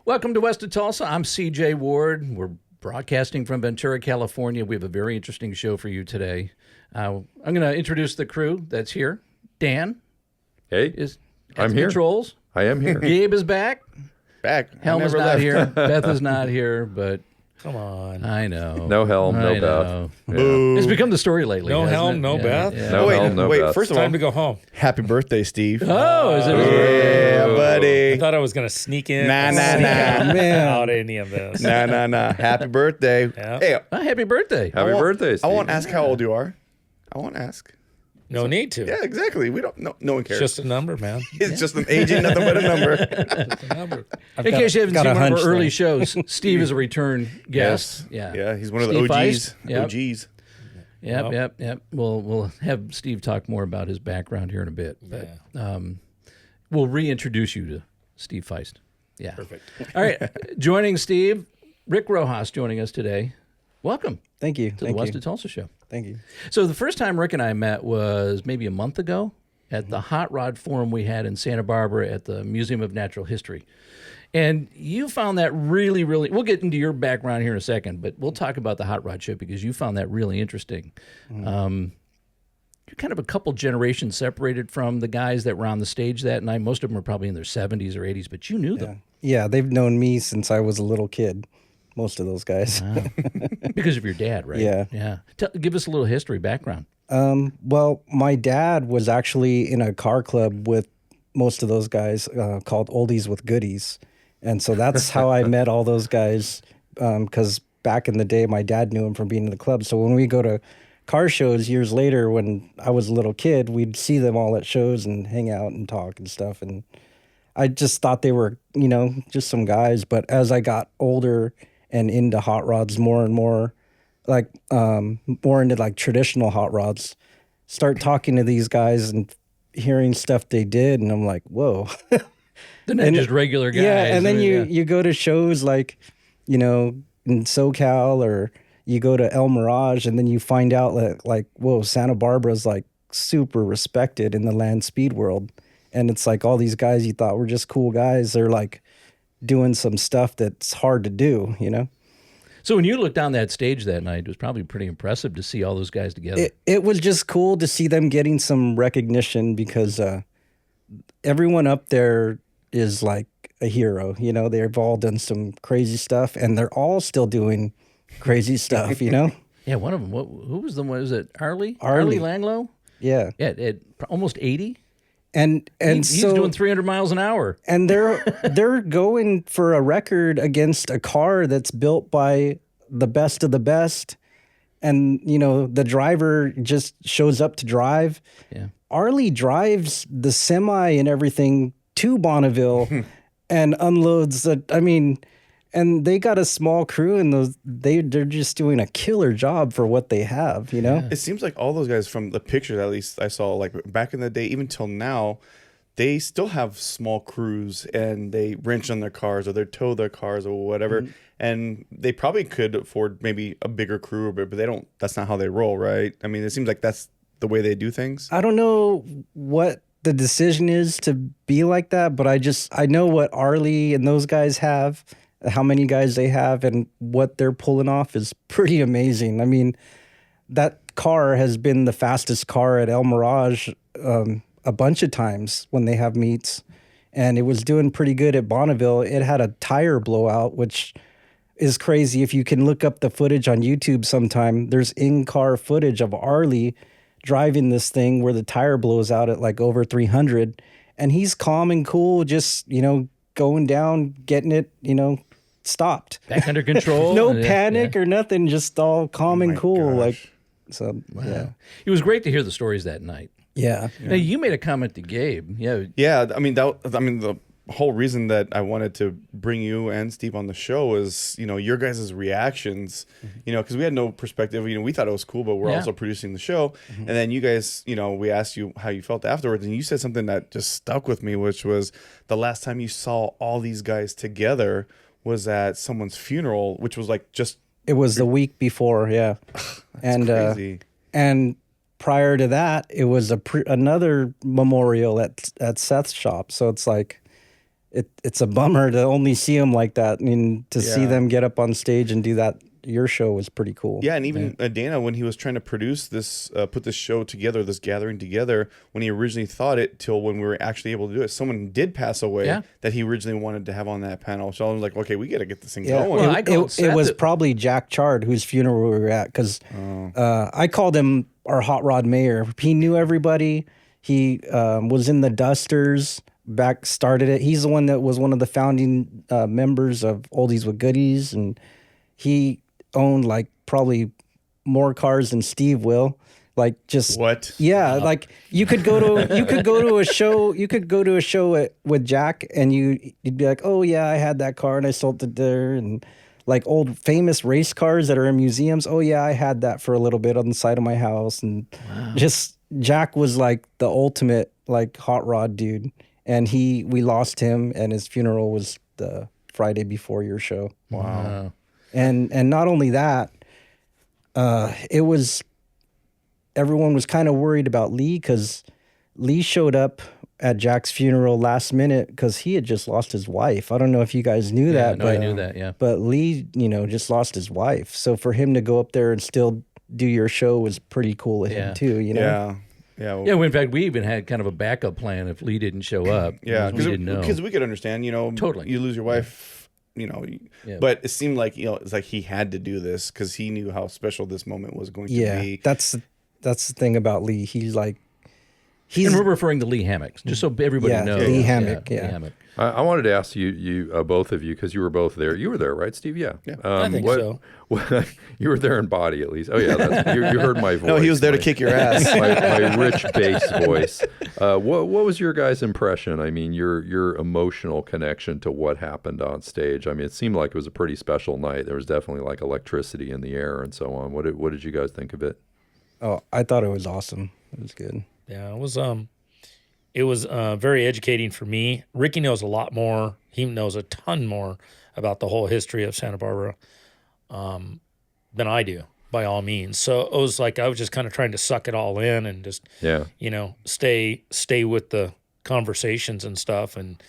Welcome to West of Tulsa. I'm CJ Ward. We're broadcasting from Ventura, California. We have a very interesting show for you today. I'm going to introduce the crew that's here. Dan. Hey, I'm here. Controls. I am here. Gabe is back. Helma's not left. here. Beth is not here, but come on. I know. No helm, no Beth. Yeah. It's become the story lately. No helm, it? no Beth. Yeah. No helm, no Beth. First of all, Time to go home. happy birthday, Steve. Oh, is it? Yeah, buddy. I thought I was going to sneak in. Nah. Out any of this. Nah. Happy birthday. Yeah. Hey, Happy birthday. Happy birthday, Steve. I won't ask how old you are. I won't ask. No need to. Yeah, exactly. We don't. No one It's cares. just a number, man. It's just an age, ain't nothing but a number. It's a number. In case you haven't seen one of our early thing. shows, Steve is a return guest. Yeah. He's one of Steve the OGs. Feist. Yep. OGs. Yep. We'll have Steve talk more about his background here in a bit. But, we'll reintroduce you to Steve Feist. Yeah. Perfect. All right. Joining Steve, Rick Rojas joining us today. Welcome Thank you. to the West of Tulsa show. Thank you. So the first time Rick and I met was maybe a month ago at the Hot Rod Forum we had in Santa Barbara at the Museum of Natural History. And you found that really, we'll get into your background here in a second, but we'll talk about the Hot Rod show because you found that really interesting. You're kind of a couple generations separated from the guys that were on the stage that night. Most of them were probably in their 70s or 80s, but you knew them. Yeah, they've known me since I was a little kid. Most of those guys. Because of your dad, right? Yeah. Give us a little history background. Well, my dad was actually in a car club with most of those guys called Oldies with Goodies. And so that's how I met all those guys because back in the day, my dad knew him from being in the club. So when we go to car shows years later, when I was a little kid, we'd see them all at shows and hang out and talk and stuff. And I just thought they were, just some guys. But as I got older and into hot rods more and more, like more into like traditional hot rods, start talking to these guys and hearing stuff they did, and I'm like, whoa. They're not just regular guys. Yeah, and then you go to shows like, in SoCal, or you go to El Mirage, and then you find out like whoa, Santa Barbara's like super respected in the land speed world. And it's like all these guys you thought were just cool guys, they're like doing some stuff that's hard to do, So when you looked down that stage that night, it was probably pretty impressive to see all those guys together. It was just cool to see them getting some recognition because everyone up there is like a hero. They've all done some crazy stuff, and they're all still doing crazy stuff, Yeah, one of them. Who was the one? Was it Arlie? Arlie Langlow? Yeah. At almost 80? And he's so doing 300 miles an hour. And they're going for a record against a car that's built by the best of the best. And, the driver just shows up to drive. Yeah. Arlie drives the semi and everything to Bonneville and unloads and they got a small crew, and they're just doing a killer job for what they have, Yeah. It seems like all those guys, from the pictures at least I saw, like back in the day, even till now, they still have small crews, and they wrench on their cars or they tow their cars or whatever. Mm-hmm. And they probably could afford maybe a bigger crew, but they don't. That's not how they roll, right? I mean, it seems like that's the way they do things. I don't know what the decision is to be like that, but I know what Arlie and those guys have, how many guys they have, and what they're pulling off is pretty amazing. I mean, that car has been the fastest car at El Mirage a bunch of times when they have meets, and it was doing pretty good at Bonneville. It had a tire blowout, which is crazy. If you can look up the footage on YouTube sometime, there's in-car footage of Arlie driving this thing where the tire blows out at like over 300, and he's calm and cool, just, going down, getting it, stopped. Back under control. No panic or nothing, just all calm and cool. Gosh. Like, so, Wow. yeah. It was great to hear the stories that night. Yeah. Now, you made a comment to Gabe. Yeah. Yeah, the whole reason that I wanted to bring you and Steve on the show is, your guys' reactions, because we had no perspective. We thought it was cool, but we're also producing the show. And then you guys, we asked you how you felt afterwards, and you said something that just stuck with me, which was the last time you saw all these guys together was at someone's funeral, which was like just... It was the week before, yeah. That's crazy. And prior to that, it was another memorial at Seth's shop. So it's like... it's a bummer to only see them like that. I mean, to see them get up on stage and do that, your show was pretty cool. Yeah, and even Dana, when he was trying to produce this, put this show together, this gathering together, when he originally thought it, till when we were actually able to do it, someone did pass away that he originally wanted to have on that panel. So I was like, okay, we got to get this thing going. Well, it was probably Jack Chard, whose funeral we were at, because I called him our hot rod mayor. He knew everybody. He was in the Dusters. Started it. He's the one that was one of the founding members of Oldies with Goodies, and he owned like probably more cars than Steve will. Like just what? Yeah, like you could go to a show with Jack, and you'd be like, oh yeah, I had that car and I sold it there, and like old famous race cars that are in museums. Oh yeah, I had that for a little bit on the side of my house, and just Jack was like the ultimate like hot rod dude. And we lost him, and his funeral was the Friday before your show. Wow. And not only that, everyone was kind of worried about Lee, because Lee showed up at Jack's funeral last minute because he had just lost his wife. I don't know if you guys knew that. No, I knew that, yeah. But Lee, just lost his wife. So for him to go up there and still do your show was pretty cool of him too, Yeah. Yeah, well, in fact, we even had kind of a backup plan if Lee didn't show up. Yeah, we didn't know. Because we could understand, totally. You lose your wife, but it seemed like, it's like he had to do this because he knew how special this moment was going to be. That's the thing about Lee. He's like, and we're referring to Lee Hammock, just so everybody knows. Lee Hammock, Lee Hammock. I wanted to ask you both of you, because you were both there. You were there, right, Steve? Yeah. I think so. You were there in body, at least. Oh, yeah. You heard my voice. No, he was there to kick your ass. my rich bass voice. What was your guys' impression? I mean, your emotional connection to what happened on stage. I mean, it seemed like it was a pretty special night. There was definitely like electricity in the air and so on. What did you guys think of it? Oh, I thought it was awesome. It was good. Yeah, it was very educating for me. Ricky knows a lot more. He knows a ton more about the whole history of Santa Barbara than I do, by all means. So it was like I was just kind of trying to suck it all in and just, stay with the conversations and stuff. And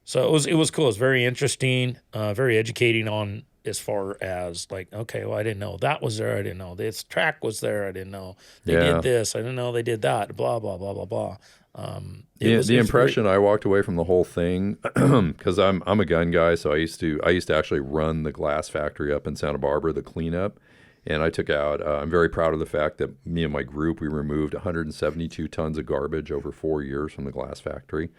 so it was cool. It was very interesting, very educating on as far as like, okay, well, I didn't know that was there. I didn't know this track was there. I didn't know they did this. I didn't know they did that. Blah, blah, blah, blah, blah. The impression I walked away from the whole thing, because I'm a gun guy, so I used to actually run the glass factory up in Santa Barbara, the cleanup, and I took out. I'm very proud of the fact that me and my group, we removed 172 tons of garbage over 4 years from the glass factory.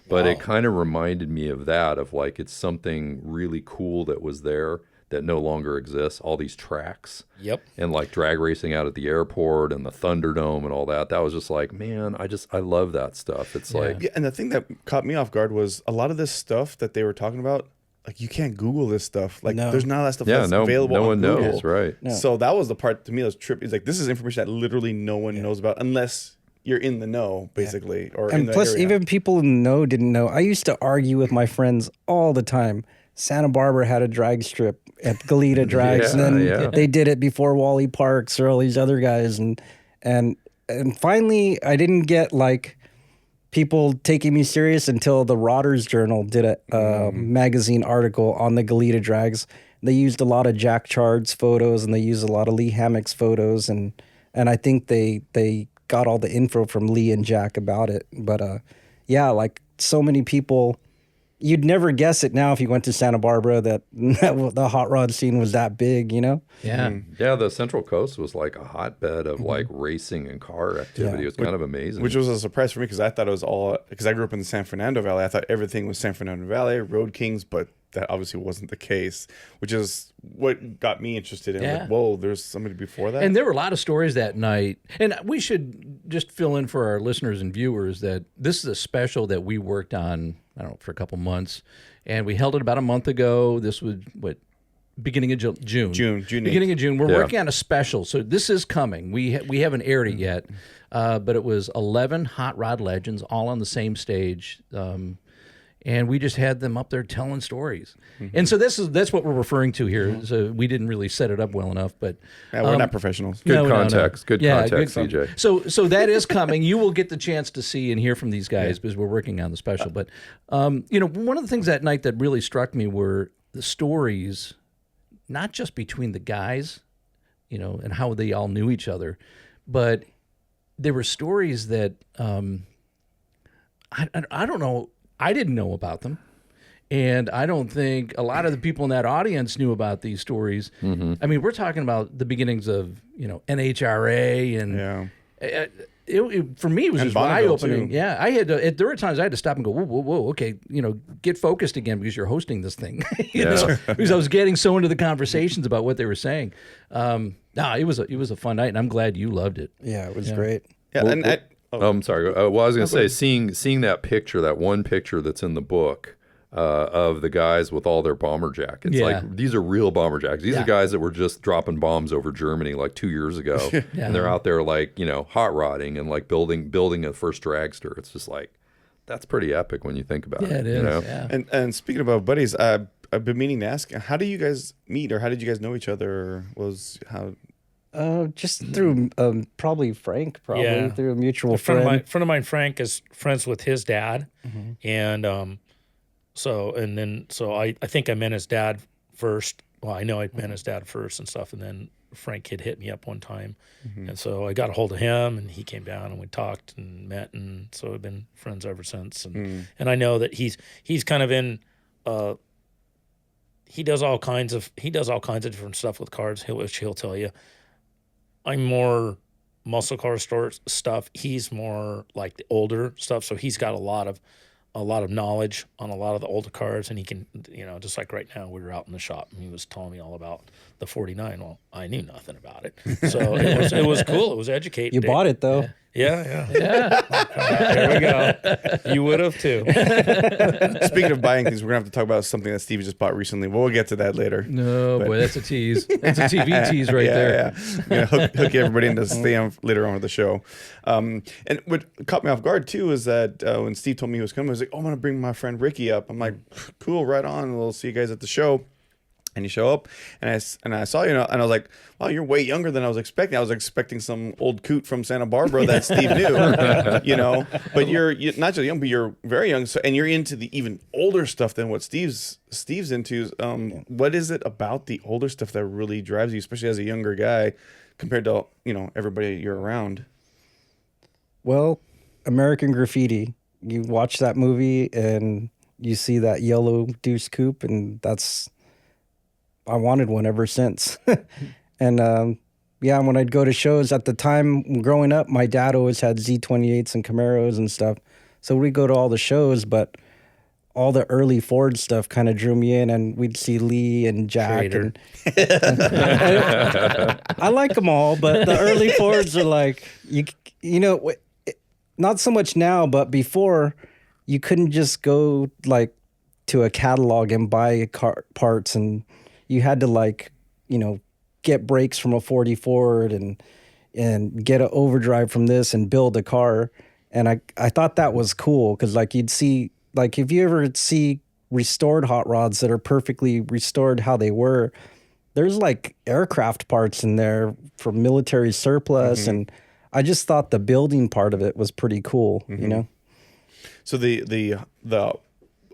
But it kind of reminded me of that, of like it's something really cool that was there that no longer exists, all these tracks. Yep. And like drag racing out at the airport and the Thunderdome and all that. That was just like, man, I love that stuff. It's like... Yeah, and the thing that caught me off guard was a lot of this stuff that they were talking about, like you can't Google this stuff. Like there's not that stuff that's available no on one Google. knows, right. No. So that was the part to me that was trippy. It's like, this is information that literally no one knows about unless you're in the know, basically. Or and in the plus, area. even people in the know didn't know. I used to argue with my friends all the time. Santa Barbara had a drag strip at Goleta Drags, and then they did it before Wally Parks or all these other guys, and finally, I didn't get like people taking me serious until the Rotters Journal did a magazine article on the Goleta Drags. They used a lot of Jack Chard's photos, and they used a lot of Lee Hammock's photos, and I think they got all the info from Lee and Jack about it. But like so many people. You'd never guess it now if you went to Santa Barbara that the hot rod scene was that big, Yeah. Yeah, the Central Coast was like a hotbed of like racing and car activity. It was kind of amazing. Which was a surprise for me because I thought it was all, because I grew up in the San Fernando Valley. I thought everything was San Fernando Valley, Road Kings, but that obviously wasn't the case, which is what got me interested in. Like, whoa, there's somebody before that. And there were a lot of stories that night. And we should just fill in for our listeners and viewers that this is a special that we worked on, I don't know, for a couple months. And we held it about a month ago. This was, beginning of June. June. Beginning of June. We're working on a special. So this is coming. We haven't aired it yet. But it was 11 hot rod legends all on the same stage. and we just had them up there telling stories. And so that's what we're referring to here. So we didn't really set it up well enough, but we're not professionals. Good context. Good context, CJ. So that is coming. You will get the chance to see and hear from these guys because we're working on the special. But one of the things that night that really struck me were the stories, not just between the guys, and how they all knew each other, but there were stories that I don't know. I didn't know about them. And I don't think a lot of the people in that audience knew about these stories. I mean, we're talking about the beginnings of, NHRA and it, for me, it was just eye-opening. Too. Yeah, I had to. There were times I had to stop and go, whoa, okay, get focused again because you're hosting this thing. Because I was getting so into the conversations about what they were saying. It was a fun night, and I'm glad you loved it. Yeah, it was great. Yeah, I'm sorry. Well, I was going to say, seeing that picture, that one picture that's in the book of the guys with all their bomber jackets. Like, these are real bomber jackets. These are guys that were just dropping bombs over Germany like 2 years ago, and they're out there like hot rodding and like building a first dragster. It's just like that's pretty epic when you think about it. Yeah, it is. Yeah. And speaking about buddies, I've been meaning to ask, how do you guys meet, or how did you guys know each other? Just through probably Frank, through a mutual friend. A friend of mine, Frank, is friends with his dad, and so I think I met his dad first. Well, I know I met his dad first and stuff, and then Frank had hit me up one time, and so I got a hold of him, and he came down, and we talked and met, and so we've been friends ever since. And I know that he's kind of in. He does all kinds of different stuff with cars, which he'll tell you. I'm more muscle car stuff. He's more like the older stuff. So he's got a lot of knowledge on a lot of the older cars, and he can, just like right now, we were out in the shop and he was telling me all about the 49. Well, I knew nothing about it, so it was cool. It was educating. You bought it though. Yeah. There we go. You would have too. Speaking of buying things, we're gonna have to talk about something that Steve just bought recently. We'll get to that later. Boy, that's a tease. That's a TV tease right there. Yeah. Hook everybody into stay on later on with the show. And what caught me off guard too is that when Steve told me he was coming, I was like, "Oh, I'm gonna bring my friend Ricky up." I'm like, "Cool, right on. We'll see you guys at the show." And you show up, and I saw you, and I was like, "Wow, you're way younger than I was expecting. I was expecting some old coot from Santa Barbara that Steve knew, But you're not just young, but you're very young. So, and you're into the even older stuff than what Steve's into. What is it about the older stuff that really drives you, especially as a younger guy, compared to everybody you're around? Well, American Graffiti. You watch that movie, and you see that yellow Deuce Coupe, and I wanted one ever since. And when I'd go to shows at the time growing up, my dad always had Z28s and Camaros and stuff. So we'd go to all the shows, but all the early Ford stuff kind of drew me in, and we'd see Lee and Jack. And I like them all, but the early Fords are like, not so much now, but before you couldn't just go like to a catalog and buy parts, and you had to get brakes from a 40 Ford and get an overdrive from this and build a car. And I thought that was cool because you'd see, if you ever see restored hot rods that are perfectly restored how they were, there's aircraft parts in there for military surplus. And I just thought the building part of it was pretty cool, So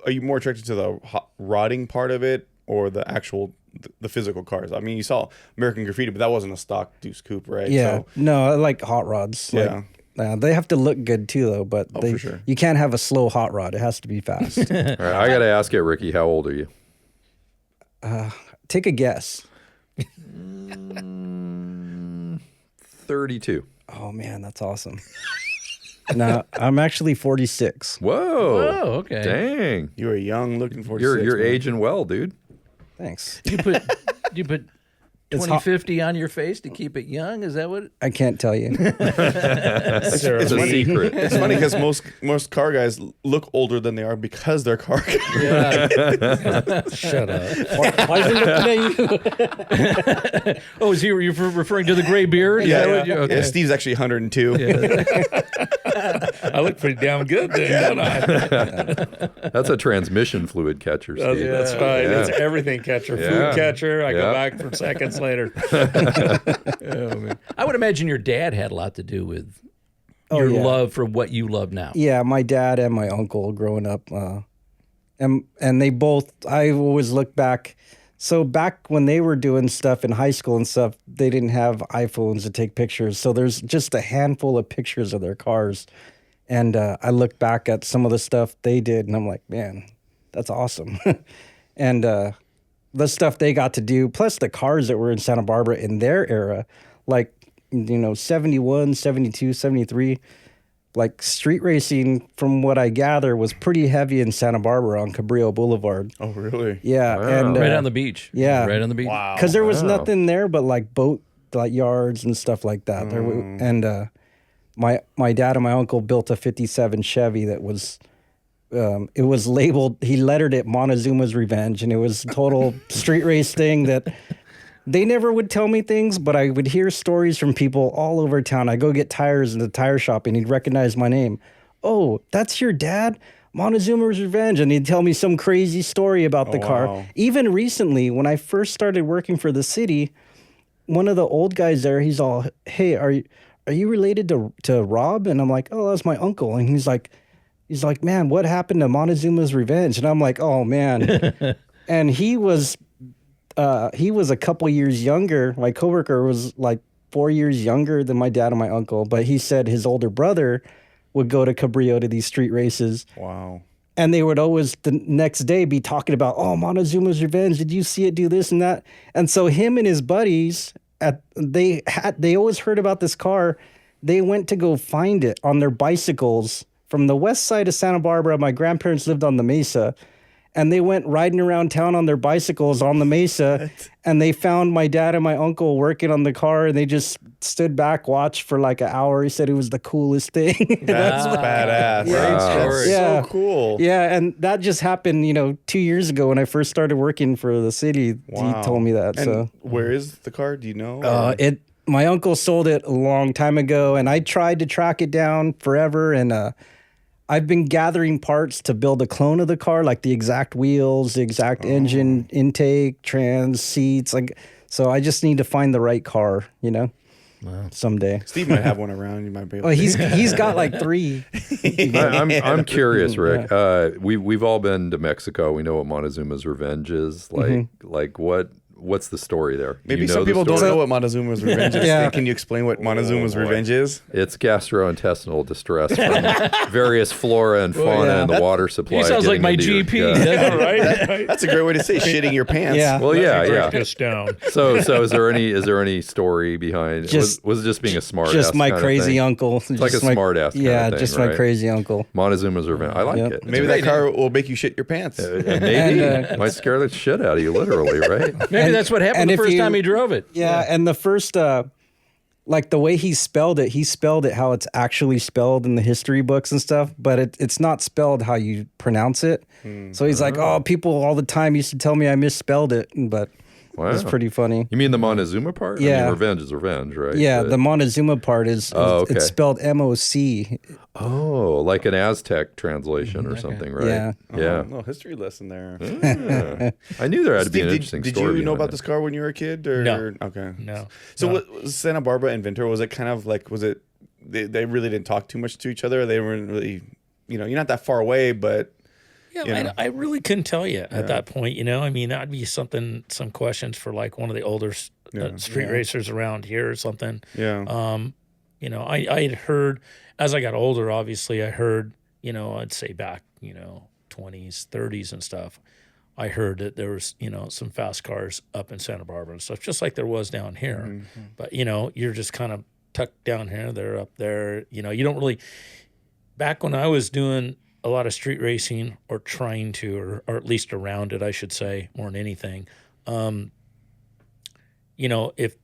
are you more attracted to the hot rodding part of it or the actual the physical cars? I mean, you saw American Graffiti, but that wasn't a stock Deuce Coupe, right? Yeah. No, I like hot rods. Yeah. They have to look good too, though. But for sure. You can't have a slow hot rod. It has to be fast. All right, I got to ask you, Ricky, how old are you? Take a guess. 32. Oh, man, that's awesome. No, I'm actually 46. Whoa. Okay. Dang. You were young, looking 46. You're aging well, dude. Thanks. You put 2050 on your face to keep it young? Is that what? I can't tell you. It's a secret. It's funny because most car guys look older than they are because they're car guys. Yeah. Shut up. Why is he looking at you? Oh, is he referring to the gray beard? Is that what you- okay. Yeah, Steve's actually 102. Yeah. I look pretty damn good then, don't I? That's a transmission fluid catcher, Steve. That's right. Yeah. It's everything catcher, Yeah. food catcher. I go Yeah. back for seconds later. Oh, man. I would imagine your dad had a lot to do with your yeah. love for what you love now. Yeah, my dad and my uncle growing up, and they both. I always look back. So back when they were doing stuff in high school and stuff, they didn't have iPhones to take pictures. So there's just a handful of pictures of their cars, and I look back at some of the stuff they did, and I'm like, man, that's awesome. And the stuff they got to do, plus the cars that were in Santa Barbara in their era, like 71, 72, 73. Like street racing, from what I gather, was pretty heavy in Santa Barbara on Cabrillo Boulevard. Oh, really? Yeah, Wow. and Right on the beach. yeah. Right on the beach. Wow. because there was Wow. nothing there but like boat like yards and stuff like that. And my dad and my uncle built a '57 Chevy that was. It was labeled. He lettered it Montezuma's Revenge, and it was a total street race thing that. They never would tell me things, but I would hear stories from people all over town. I go get tires in the tire shop, and he'd recognize my name. Oh, that's your dad? Montezuma's Revenge. And he'd tell me some crazy story about the car. wow. Even recently, when I first started working for the city, one of the old guys there, he's all, hey, are you related to Rob? And I'm like, oh, that's my uncle. And he's like, man, what happened to Montezuma's Revenge? And I'm like, oh, man. And he was a couple years younger. My coworker was like 4 years younger than my dad and my uncle, but he said his older brother would go to Cabrillo to these street races. Wow. And they would always the next day be talking about, oh, Montezuma's Revenge. Did you see it do this and that? And so him and his buddies, they always heard about this car. They went to go find it on their bicycles from the west side of Santa Barbara. My grandparents lived on the Mesa. And they went riding around town on their bicycles on the Mesa, and they found my dad and my uncle working on the car, and they just stood back, watched for like an hour. He said it was the coolest thing. That's badass. Yeah. That's Yeah. so cool. Yeah, and that just happened, 2 years ago when I first started working for the city. Wow. He told me that. And So where is the car? Do you know? my uncle sold it a long time ago, and I tried to track it down forever, and I've been gathering parts to build a clone of the car, like the exact wheels, the exact engine intake, trans, seats. So I just need to find the right car, someday. Steve might have one around. You might be able Oh, to. he's got like 3. I'm curious, Rick. We've all been to Mexico. We know what Montezuma's Revenge is. Like what's the story there? Maybe You know some the people don't story? know what Montezuma's Revenge is. Yeah. Can you explain what Montezuma's boy. Revenge is? It's gastrointestinal distress from various flora and fauna yeah. in the water supply. He sounds like getting my into your GP. gut. Yeah. Right? That's a great way to say shitting your pants. Yeah. Well, yeah. Break this down. So is there any story behind? Just- was it just being a smart? Just my crazy uncle. It's like a smart ass. Yeah, kind of thing, just right? my crazy uncle. Montezuma's Revenge. I like Yep. it. Maybe that car will make you shit your pants. Maybe might scare the shit out of you, literally, right? Maybe that's what happened and the if first you- time he drove it. Yeah, and the first, like the way he spelled it how it's actually spelled in the history books and stuff, but it's not spelled how you pronounce it. So he's like, oh, people all the time used to tell me I misspelled it, but it's Wow. pretty funny. You mean the Montezuma part? I Yeah. mean, revenge is revenge, right? Yeah, But- the Montezuma part is okay. it's spelled MOC. Oh, like an Aztec translation or something, right? Yeah. Yeah. No history lesson there. I knew there had to be Steve, an interesting did story. you know behind about it. this car when you were a kid? Or? No. Okay. No. So No. what was Santa Barbara and Ventura, was it kind of like, was it, they really didn't talk too much to each other? They weren't really, you're not that far away, but Yeah, you know. I really couldn't tell you at that point. I mean, that'd be some questions for like one of the older street racers around here or something. yeah. I had heard as I got older. Obviously, I heard. I'd say back 20s, 30s, and stuff. I heard that there was some fast cars up in Santa Barbara and stuff, just like there was down here. Mm-hmm. But you're just kind of tucked down here. They're up there. You don't really. Back when I was doing a lot of street racing, or trying to, or at least around it, I should say, more than anything. If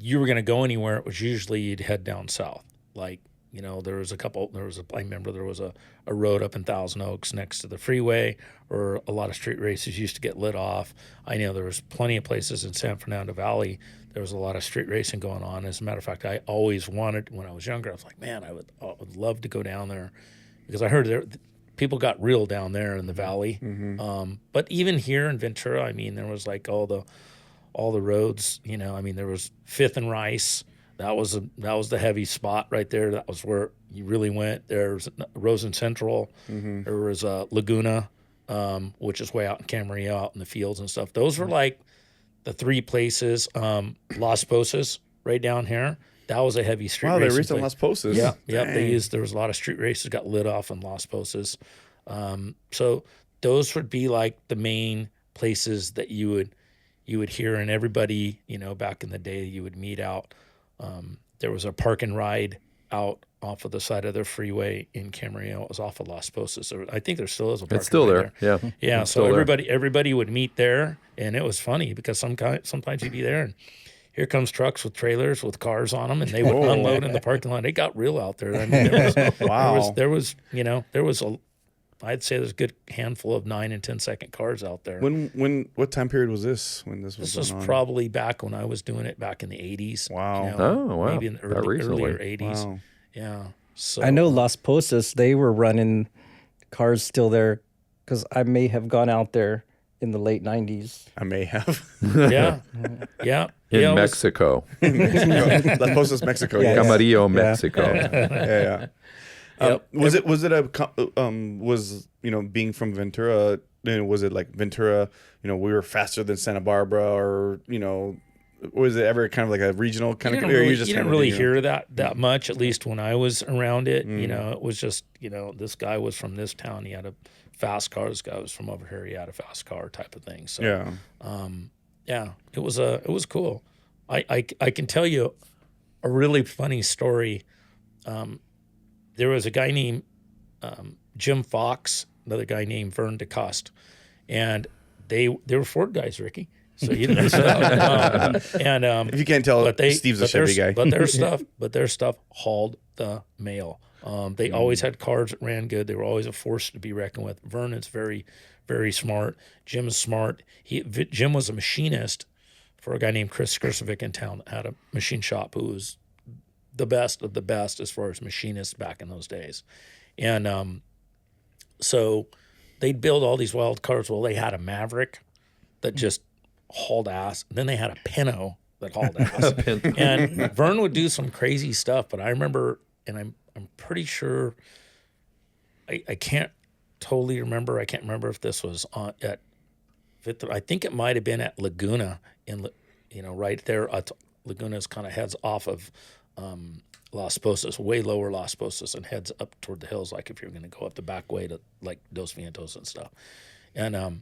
you were going to go anywhere, it was usually you'd head down south, like there was I remember there was a road up in Thousand Oaks next to the freeway where a lot of street races used to get lit off. I know there was plenty of places in San Fernando Valley. There was a lot of street racing going on. As a matter of fact, I always wanted, when I was younger, I was like, man, I would love to go down there, because I heard people got real down there in the valley. But even here in Ventura, I mean, there was like all the roads, I mean, there was 5th and Rice. That was the heavy spot right there. That was where you really went. There's Rosen Central. There was Laguna, which is way out in Camarillo, out in the fields and stuff. Those were like the 3 places. Las Posas, right down here. That was a heavy street race. Wow, they raced on Las Posas. Yeah. There was a lot of street races got lit off in Las Posas. So those would be like the main places that you would hear, and everybody, back in the day, you would meet out. There was a park and ride out off of the side of the freeway in Camarillo. It was off of Las Posas. I think there still is a park. It's still there. Yeah. Yeah. It's So still there. everybody would meet there, and it was funny because sometimes you'd be there and here comes trucks with trailers with cars on them, and they would unload in the parking lot. It got real out there. I mean, Wow. there was I'd say there's a good handful of 9 and 10 second cars out there. What time period was this when this was This going was on? probably back when I was doing it back in the 80s. Wow. Oh, wow. Maybe in the That recently. earlier 80s. Wow. Yeah. So I know Las Posas, they were running cars still there, because I may have gone out there in the late 90s. I may have. Yeah. Yeah. In Yeah, it was- Mexico. Las Posas, Mexico. Yeah. Yes. Camarillo, Mexico. Yeah. Was being from Ventura, was it like Ventura, we were faster than Santa Barbara, or, was it ever kind of like a regional kind of, you didn't really hear that much, at least when I was around it. It was just, this guy was from this town, he had a fast car. This guy was from over here, he had a fast car type of thing. So yeah. it was cool. I can tell you a really funny story. There was a guy named Jim Fox, another guy named Vern DeCoste, and they were Ford guys, Ricky. So you didn't miss out. If you can't tell, Steve's a Chevy guy. But their stuff hauled the mail. They always had cars that ran good. They were always a force to be reckoned with. Vern is very, very smart. Jim is smart. Jim was a machinist for a guy named Chris Skirsovic in town that had a machine shop, who was the best of the best as far as machinists back in those days. And so they'd build all these wild cars. Well, they had a Maverick that just hauled ass. Then they had a Pinto that hauled ass. And Vern would do some crazy stuff, but I remember, and I'm pretty sure, I can't totally remember. I can't remember if this was at I think it might have been at Laguna, right there. Laguna's kind of heads off of Las Posas, way lower Las Posas, and heads up toward the hills, like if you're going to go up the back way to like Dos Vientos and stuff. And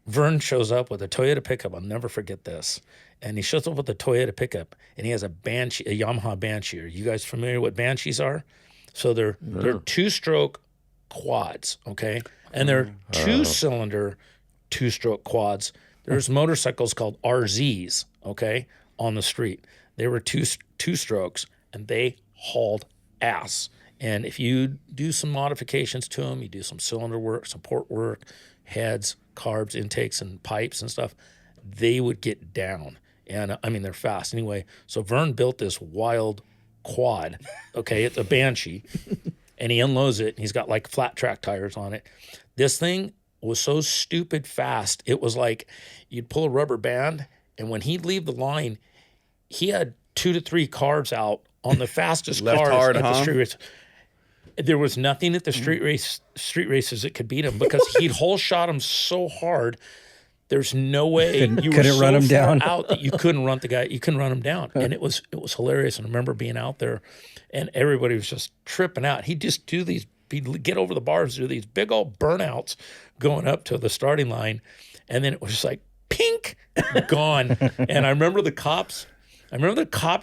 Vern shows up with a Toyota pickup. I'll never forget this. And he shows up with a Toyota pickup, and he has a Banshee, a Yamaha Banshee. Are you guys familiar with Banshees are? So they're 2-stroke quads, okay? And they're 2-cylinder 2-stroke quads. There's motorcycles called RZs, okay, on the street. They were two strokes, and they hauled ass. And if you do some modifications to them, you do some cylinder work, support work, heads, carbs, intakes, and pipes and stuff, they would get down. And I mean, they're fast. Anyway, so Vern built this wild quad, okay, it's a Banshee, and he unloads it, and he's got like flat track tires on it. This thing was so stupid fast, it was like you'd pull a rubber band, and when he'd leave the line, he had 2 to 3 cars out on the fastest Left cars hard, at the huh? street race. There was nothing at the street races that could beat him, because he'd hole shot him so hard. There's no way you were couldn't so run him far down. out that you couldn't run the guy. You couldn't run him down, and it was hilarious. And I remember being out there, and everybody was just tripping out. He'd just do these. He'd get over the bars, do these big old burnouts going up to the starting line, and then it was just like pink, gone. And I remember the cops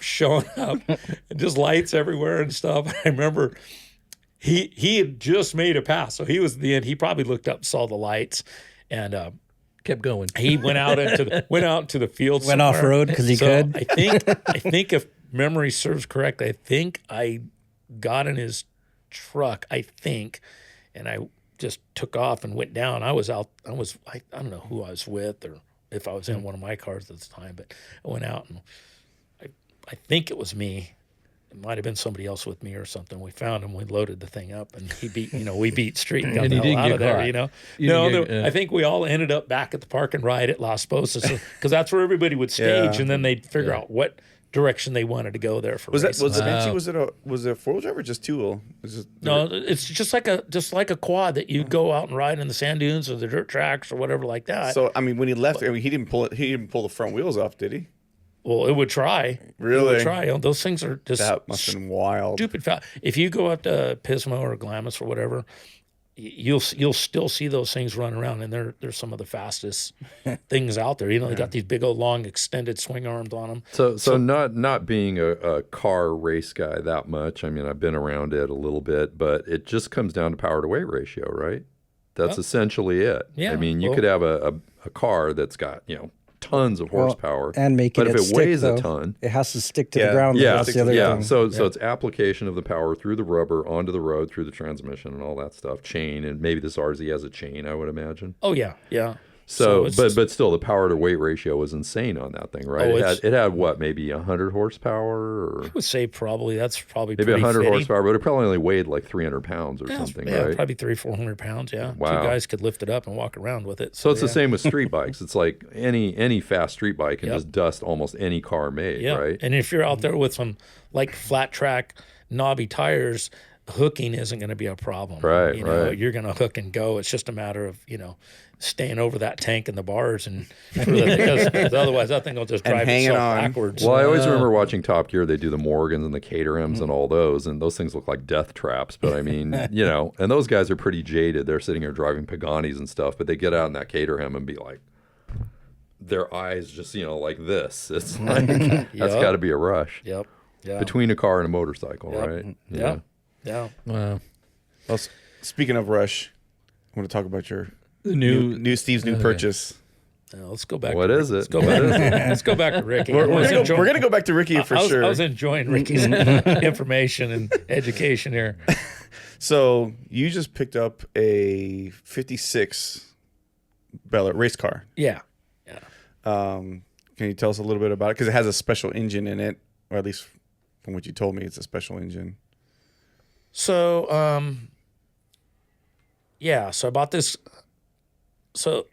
showing up, and just lights everywhere and stuff. I remember he had just made a pass, so he was at the end. He probably looked up, saw the lights, and Kept going. he went out into the field. Went off somewhere. road because he So could. I think if memory serves correct, I think I got in his truck, I think, and I just took off and went down. I don't know who I was with or if I was in one of my cars at the time, but I went out and I think it was me. It might have been somebody else with me or something. We found him. We loaded the thing up, and we beat street and got the hell out of there. I think we all ended up back at the park and ride at Las Posas because that's where everybody would stage, and then they'd figure out what direction they wanted to go there for. Was the Banshee? Was it a 4-wheel drive or just 2-wheel? No, it's just like a quad that you go out and ride in the sand dunes or the dirt tracks or whatever like that. So I mean, when he left, he didn't pull it. He didn't pull the front wheels off, did he? Well, it would try. Really? It would try. Those things are just that must have been wild. Stupid fast. If you go up to Pismo or Glamis or whatever, you'll still see those things running around, and they're some of the fastest things out there. They got these big old long extended swing arms on them. So not being a car race guy that much. I mean, I've been around it a little bit, but it just comes down to power to weight ratio, right? That's essentially it. Yeah. I mean, you could have a car that's got tons of horsepower, and but if it weighs a ton, it has to stick to the ground. That's the other thing. So it's application of the power through the rubber onto the road, through the transmission, and all that stuff. Chain, and maybe this RZ has a chain, I would imagine. Oh yeah. So but still, the power to weight ratio was insane on that thing, right? It had what, maybe 100 horsepower, or I would say that's probably maybe 100 fitting. horsepower, but it probably only weighed like 300 pounds or something, right? Probably 300-400 pounds. Yeah, wow. 2 guys could lift it up and walk around with it. So it's the same with street bikes. It's like any fast street bike can just dust almost any car made, right? And if you're out there with some like flat track knobby tires, hooking isn't going to be a problem. Right, You're going to hook and go. It's just a matter of staying over that tank and the bars, and because otherwise that thing will just drive itself backwards. Well, I always remember watching Top Gear. They do the Morgans and the Caterhams and all those, and those things look like death traps. But I mean, and those guys are pretty jaded. They're sitting here driving Paganis and stuff, but they get out in that Caterham and be like, their eyes just like this. It's like that's got to be a rush. Yep. Yeah. Between a car and a motorcycle, right? Yeah. Wow. Well, speaking of rush, I want to talk about your new Steve's new purchase. Let's go back. What is it? Let's go back to Ricky. We're gonna go back to Ricky for sure. I was enjoying Ricky's information and education here. So you just picked up a '56 Bel Air race car. Yeah. Can you tell us a little bit about it? Because it has a special engine in it, or at least from what you told me, it's a special engine. So, so I bought this. So,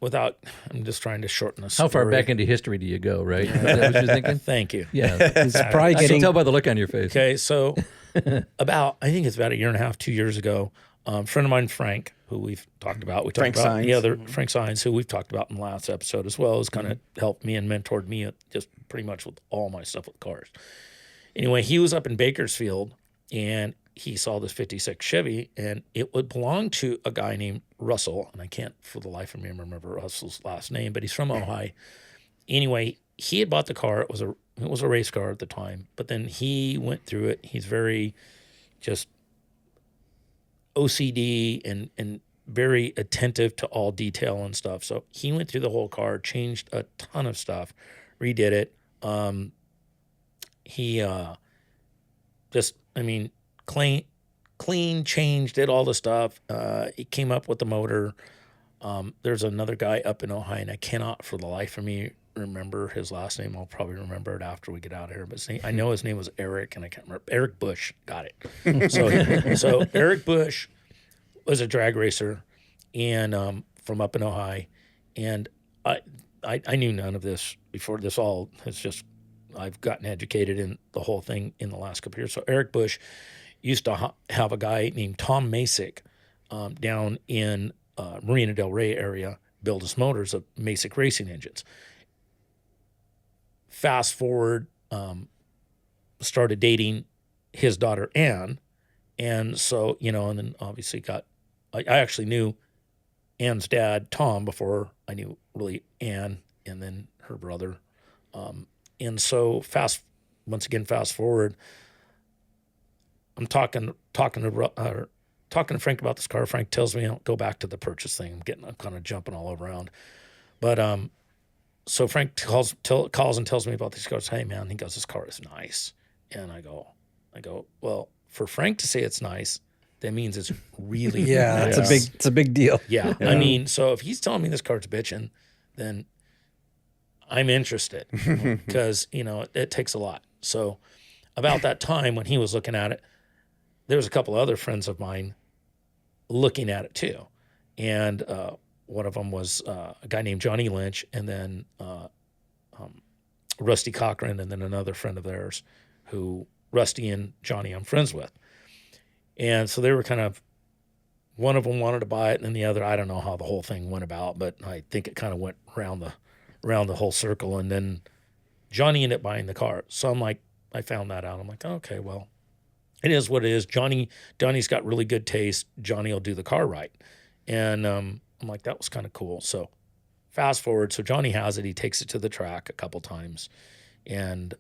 I'm just trying to shorten this. How far back into history do you go, right? Is that what you're thinking? Thank you. Yeah. It's probably I can tell by the look on your face. Okay, so I think it's about 1.5 years, 2 years ago, a friend of mine, Frank, who we've talked about. Frank Saenz. Frank Saenz, who we've talked about in the last episode as well, has kind of helped me and mentored me just pretty much with all my stuff with cars. Anyway, he was up in Bakersfield, and he saw this 56 Chevy, and it would belong to a guy named Russell, and I can't for the life of me remember Russell's last name, but he's from Ohio. Anyway, he had bought the car. It was a race car at the time, but then he went through it. He's very just OCD and very attentive to all detail and stuff. So he went through the whole car, changed a ton of stuff, redid it. He clean, changed, did all the stuff. He came up with the motor. There's another guy up in Ohio, and I cannot for the life of me remember his last name. I'll probably remember it after we get out of here. But I know his name was Eric, and I can't remember. Eric Bush, got it. So Eric Bush was a drag racer, and from up in Ohio, and I knew none of this before. This all has just I've gotten educated in the whole thing in the last couple of years. So Eric Bush used to have a guy named Tom Masick down in Marina Del Rey area build his motors of Masick racing engines. Fast forward, started dating his daughter Ann, and so and then obviously I actually knew Ann's dad Tom before I knew really Ann, and then her brother, and so fast forward. I'm talking to Frank about this car. Frank tells me, "Don't go back to the purchase thing." I'm kind of jumping all around, but so Frank calls and tells me about these cars. Hey man, he goes, "This car is nice," and I go, well, for Frank to say it's nice, that means it's really Yeah, nice. it's a big deal. Yeah. I mean, so if he's telling me this car's bitching, then I'm interested because, you know, it takes a lot. So about that time when he was looking at it, there was a couple other friends of mine looking at it too. And one of them was a guy named Johnny Lynch, and then Rusty Cochran, and then another friend of theirs who Rusty and Johnny I'm friends with. And so they were kind of, one of them wanted to buy it, and then the other, I don't know how the whole thing went about, but I think it kind of went around the whole circle. And then Johnny ended up buying the car. So I'm like, I found that out. I'm like, okay, well, it is what it is. Johnny's got really good taste. Johnny will do the car right. And I'm like, that was kind of cool. So fast forward. So Johnny has it. He takes it to the track a couple times and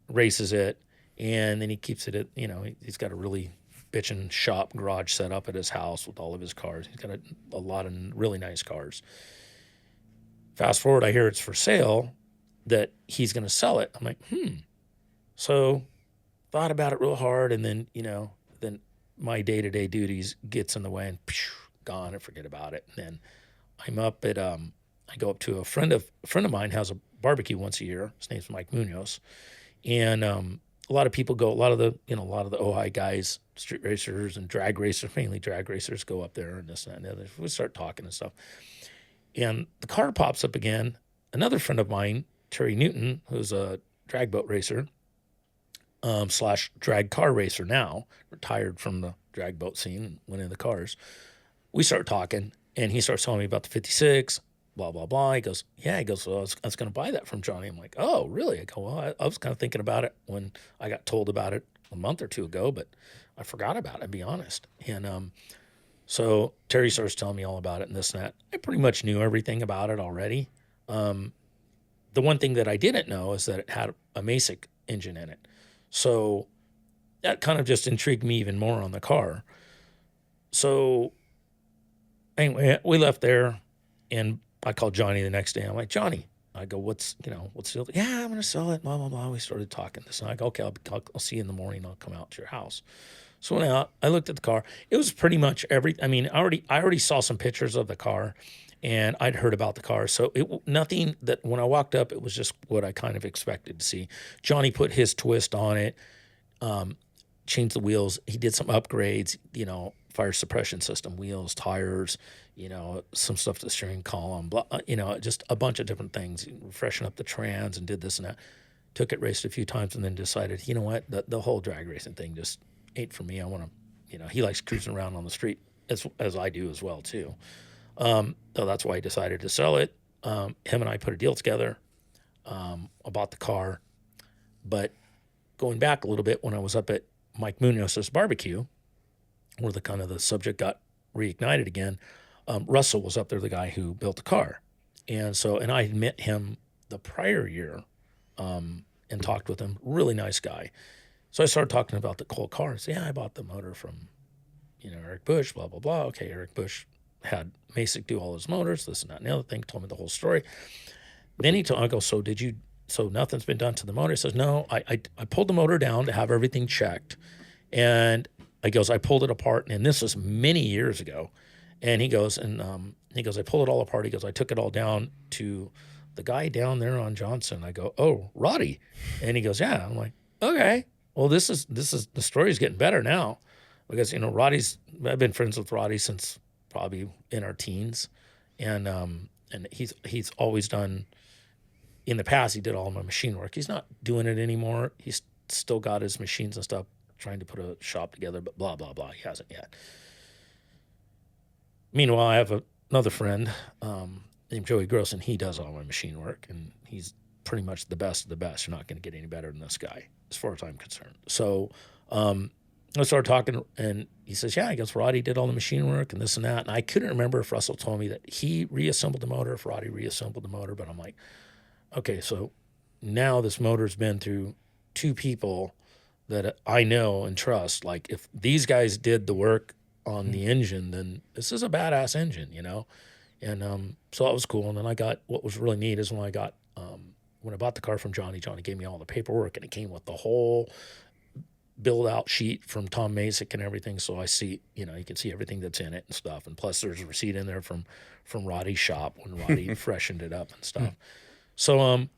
races it. And then he keeps it at, you know, he's got a really bitchin' shop garage set up at his house with all of his cars. He's got a lot of really nice cars. Fast forward, I hear it's for sale, that he's going to sell it. I'm like, So thought about it real hard, and then, you know, then my day-to-day duties gets in the way, and gone, and forget about it. And then I'm up at, I go up to a friend of mine has a barbecue once a year. His name's Mike Munoz. And a lot of people go, a lot of the Ojai guys, street racers and drag racers, mainly drag racers, go up there and this and that and the other. We start talking and stuff. And the car pops up again. Another friend of mine, Terry Newton, who's a drag boat racer, / drag car racer now, retired from the drag boat scene and went into the cars. We start talking, and he starts telling me about the 56, blah, blah, blah. He goes, yeah. He goes, well, I was going to buy that from Johnny. I'm like, oh, really? I go, well, I was kind of thinking about it when I got told about it a month or two ago, but I forgot about it, to be honest. And so Terry starts telling me all about it and this and that. I pretty much knew everything about it already. The one thing that I didn't know is that it had a Masick engine in it. So that kind of just intrigued me even more on the car. So anyway, we left there, and I called Johnny the next day. I'm like, Johnny, I go, what's the deal? Yeah, I'm going to sell it, blah, blah, blah. We started talking this, and I go, okay, I'll see you in the morning. I'll come out to your house. So when I looked at the car, it was pretty much I already saw some pictures of the car, and I'd heard about the car. So nothing that when I walked up, it was just what I kind of expected to see. Johnny put his twist on it, changed the wheels. He did some upgrades, you know, fire suppression system, wheels, tires, you know, some stuff to the steering column, blah, you know, just a bunch of different things, freshen up the trans and did this and that. Took it, raced a few times, and then decided, you know what, the whole drag racing thing just ain't for me. I want to, you know, he likes cruising around on the street as I do as well too. So that's why he decided to sell it. Him and I put a deal together about the car. But going back a little bit, when I was up at Mike Munoz's barbecue, where the subject got reignited again, Russell was up there, the guy who built the car. And I had met him the prior year and talked with him. Really nice guy. So I started talking about the whole car. I said, yeah, I bought the motor from, you know, Eric Bush, blah, blah, blah. Okay, Eric Bush had Masick do all his motors, this and that and the other thing, told me the whole story. Then I go, so nothing's been done to the motor? He says, no, I pulled the motor down to have everything checked. And I pulled it apart, and this was many years ago. And he goes, I pulled it all apart. He goes, I took it all down to the guy down there on Johnson. I go, oh, Roddy. And he goes, yeah. I'm like, okay. Well, this is the story's getting better now, because, you know, I've been friends with Roddy since probably in our teens. And he's always done, in the past, he did all my machine work. He's not doing it anymore. He's still got his machines and stuff, trying to put a shop together, but blah, blah, blah. He hasn't yet. Meanwhile, I have another friend named Joey Gross, and he does all my machine work, and he's pretty much the best of the best. You're not going to get any better than this guy, as far as I'm concerned. So I started talking, and he says, yeah, I guess Roddy did all the machine work and this and that. And I couldn't remember if Russell told me that he reassembled the motor, if Roddy reassembled the motor, but I'm like, okay, so now this motor's been through two people that I know and trust. Like, if these guys did the work on the engine, then this is a badass engine, you know? And so that was cool. And then what was really neat is when I bought the car from Johnny gave me all the paperwork, and it came with the whole build out sheet from Tom Masick and everything, so I see, you can see everything that's in it and stuff. And plus, there's a receipt in there from Roddy's shop when Roddy freshened it up and stuff. So,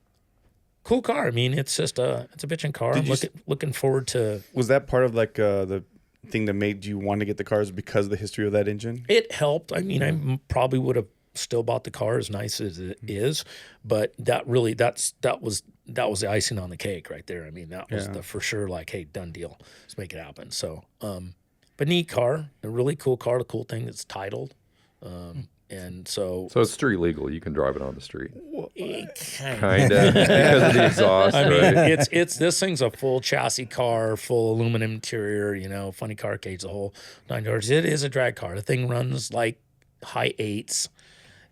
cool car. I mean, it's just it's a bitchin' car. I'm looking forward to. Was that part of like the thing that made you want to get the cars because of the history of that engine? It helped. I mean, I probably would have still bought the car as nice as it is, but that was the icing on the cake right there. I mean, that was the for sure, like, hey, done deal. Let's make it happen. So, but neat car, a really cool car. The cool thing it's titled. And so it's street legal. You can drive it on the street. Kind of because of the exhaust. I mean, right? it's this thing's a full chassis car, full aluminum interior. Funny car cage, the whole 9 yards. It is a drag car. The thing runs like high 8s,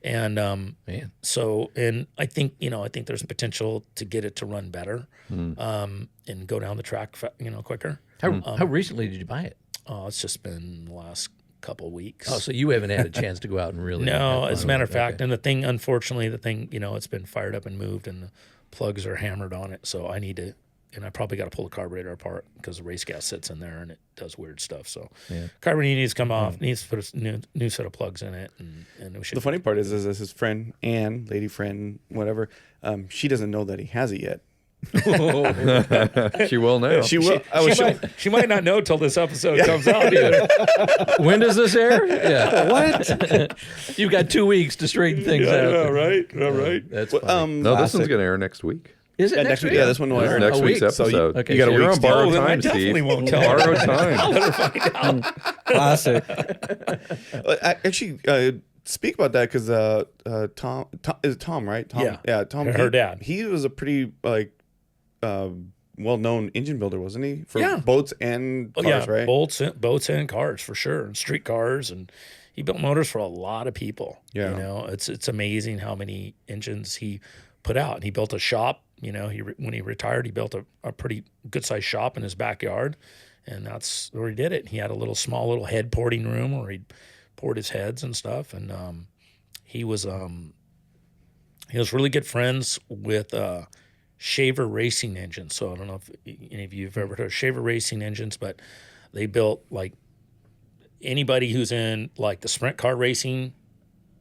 and so and I think there's potential to get it to run better, and go down the track quicker. How recently did you buy it? Oh, it's just been the last couple of weeks. Oh, so you haven't had a chance to go out and really? No, as a matter of fact, and the thing, unfortunately, it's been fired up and moved, and the plugs are hammered on it. So I need to, and I probably got to pull the carburetor apart because the race gas sits in there and it does weird stuff. So carburetor needs to come off, needs to put a new set of plugs in it, and we should. The funny part is his friend Ann, lady friend, whatever, she doesn't know that he has it yet. She will now. She will. She might not know till this episode comes out either. When does this air? Yeah. What? You've got 2 weeks to straighten things out. Right. All right. That's funny. No, this one's going to air next week. Is it next week? Yeah, this one will air Next week's week. episode. Okay, you got so a you're week. on Borrowed then I time, definitely Steve. won't tell her. Borrowed time. I'll let her find out. Classic. Actually, speak about that because Tom is it Tom, right? Tom, Yeah. Tom. Her dad. He was a pretty well-known engine builder, wasn't he? For Yeah. boats and cars, right? Boats and cars for sure, and street cars, and he built motors for a lot of people. Yeah. It's amazing how many engines he put out. And he built a shop. When he retired, he built a pretty good-sized shop in his backyard, and that's where he did it. He had a small little head porting room where he'd poured his heads and stuff, and he was really good friends with Shaver Racing Engines. So I don't know if any of you have ever heard of Shaver Racing Engines, but they built, like, anybody who's in like the sprint car racing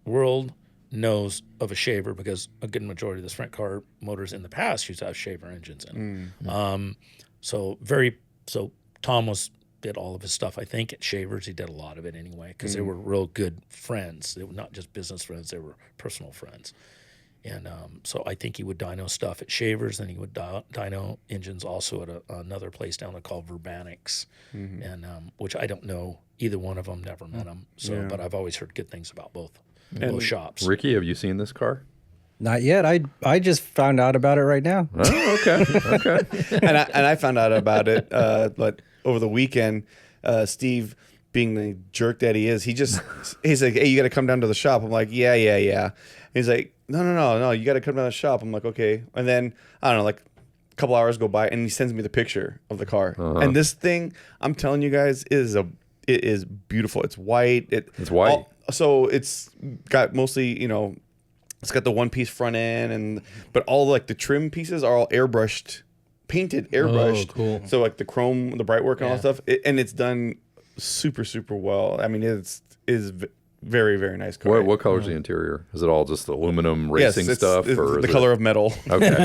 world knows of a Shaver, because a good majority of the sprint car motors in the past used to have Shaver engines in. So Tom did all of his stuff, I think, at Shavers. He did a lot of it anyway, because they were real good friends. They were not just business friends, they were personal friends. And so I think he would dyno stuff at Shavers, then he would dyno engines also at another place down there called Verbanics, and which I don't know either one of them, never met them. So, but I've always heard good things about both shops. Ricky, have you seen this car? Not yet. I just found out about it right now. Oh, okay. and I found out about it, but over the weekend, Steve, being the jerk that he is, he's like, hey, you got to come down to the shop. I'm like, yeah. He's like, no, you got to come down to the shop. I'm like, okay. And then, I don't know, like a couple hours go by, and he sends me the picture of the car. And this thing, I'm telling you guys, it is beautiful. It's white. It's white. So it's got mostly, it's got the one-piece front end, but all like the trim pieces are all painted airbrushed. Oh, cool. So like the chrome, the bright work and all that stuff, and it's done super, super well. I mean, is very, very nice car. What color's the interior? Is it all just aluminum racing stuff? It's or the color of metal. Okay.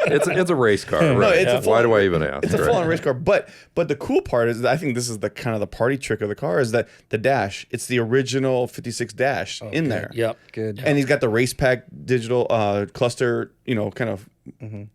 it's a race car, right? Why do I even ask? It's a full-on race car. But the cool part is, I think this is the kind of the party trick of the car, is that the dash, it's the original 56 dash in there. Yep. Good. And he's got the race pack digital cluster, kind of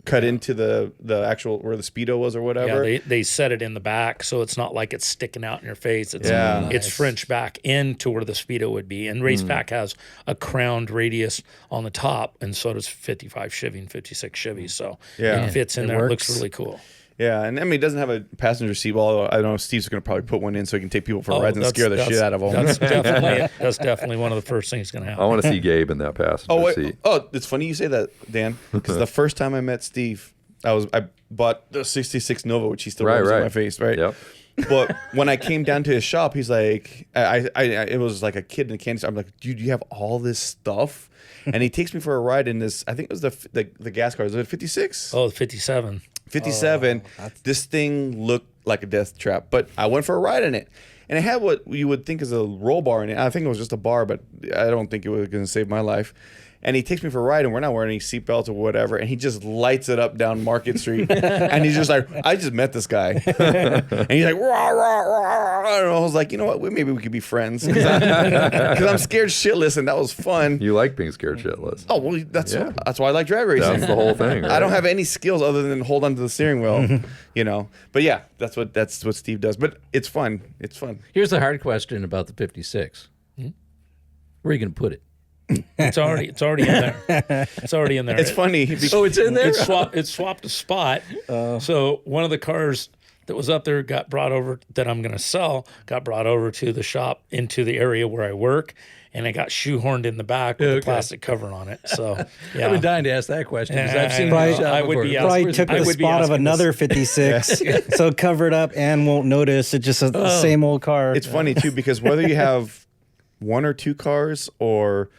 cut into the actual where the speedo was or whatever. Yeah, they set it in the back, so it's not like it's sticking out in your face. It's Nice. French back into where the speedo would be. And race pack has a crowned radius on the top, and so does 55 Chevy and 56 Chevy. So it fits in there. It looks really cool. Yeah, and I mean, it doesn't have a passenger seat. Well, I don't know. Steve's going to probably put one in so he can take people for rides and scare the shit out of them. That's definitely one of the first things going to happen. I want to see Gabe in that passenger seat. Oh, it's funny you say that, Dan, because the first time I met Steve, I bought the 66 Nova, which he still rubs in my face, right? Yep. But when I came down to his shop, he's like, it was like a kid in a candy store. I'm like, dude, you have all this stuff? And he takes me for a ride in this, I think it was the gas car. Was it a 56? Oh, the 57. 57. This thing looked like a death trap, but I went for a ride in it. And it had what you would think is a roll bar in it. I think it was just a bar, but I don't think it was going to save my life. And he takes me for a ride, and we're not wearing any seatbelts or whatever. And he just lights it up down Market Street. And he's just like, I just met this guy. And he's like, rah, rah, rah. And I was like, you know what? Maybe we could be friends. Because I'm scared shitless, and that was fun. You like being scared shitless. Oh, well, that's why I like drag racing. That's the whole thing. Right? I don't have any skills other than hold onto the steering wheel, But yeah, that's what Steve does. But it's fun. It's fun. Here's the hard question about the 56. Where are you going to put it? It's already in there. It's already in there. It's funny. Oh, it's in there? It swapped a spot. So one of the cars that was up there got brought over that I'm going to sell, got brought over to the shop into the area where I work, and it got shoehorned in the back with a plastic cover on it. So yeah. I've been dying to ask that question because I've seen Probably- the shop I would before. be Probably took the spot of another 56, so covered up and won't notice. It's just the same old car. It's funny too because whether you have one or two cars or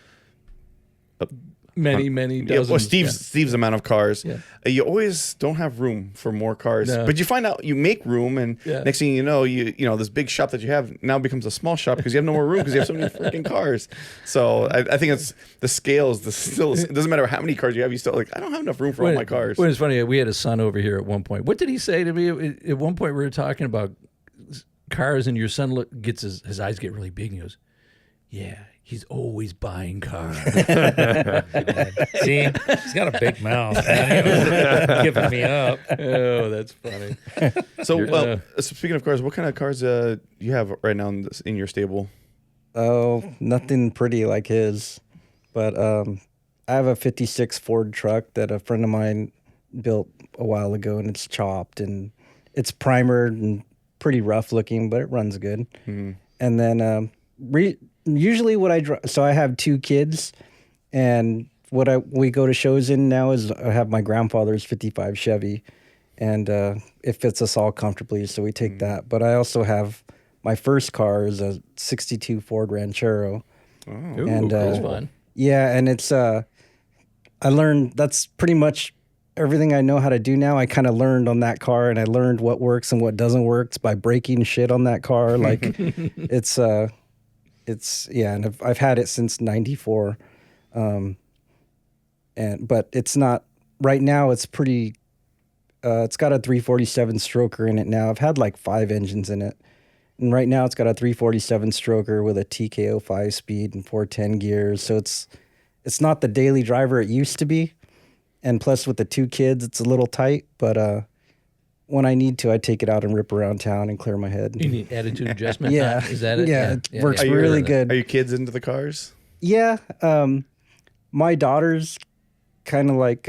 many dozens. or Steve's amount of cars, you always don't have room for more cars. No. But you find out you make room, and next thing you know, this big shop that you have now becomes a small shop because you have no more room because you have so many freaking cars. So I think it's the scales. It doesn't matter how many cars you have. You still like I don't have enough room for all my cars. Well, it's funny. We had a son over here at one point. What did he say to me? At one point, we were talking about cars, and your son gets his eyes get really big, and he goes, "Yeah, he's always buying cars." See, he's got a big mouth, man. Giving me up. Oh, that's funny. So speaking of cars, what kind of cars you have right now in your stable? Oh, nothing pretty like his. But I have a 56 Ford truck that a friend of mine built a while ago, and it's chopped, and it's primered and pretty rough looking, but it runs good. Mm-hmm. And then usually what I drive, so I have two kids, and we go to shows in now is I have my grandfather's 55 Chevy, and it fits us all comfortably, so we take that. But I also have my first car is a 62 Ford Ranchero. Oh, and that's fun. Yeah, and it's I learned that's pretty much everything I know how to do now. I kind of learned on that car, and I learned what works and what doesn't work by breaking shit on that car. Like it's and I've had it since '94, but it's not right now. It's pretty. It's got a 347 stroker in it now. I've had like 5 engines in it, and right now it's got a 347 stroker with a TKO 5-speed and 410 gears. So it's not the daily driver it used to be, and plus with the 2 kids, it's a little tight. But when I need to, I take it out and rip around town and clear my head. You need attitude adjustment. Yeah, time? Is that it? Yeah, it works really good. Are your kids into the cars? Yeah, my daughter's kind of like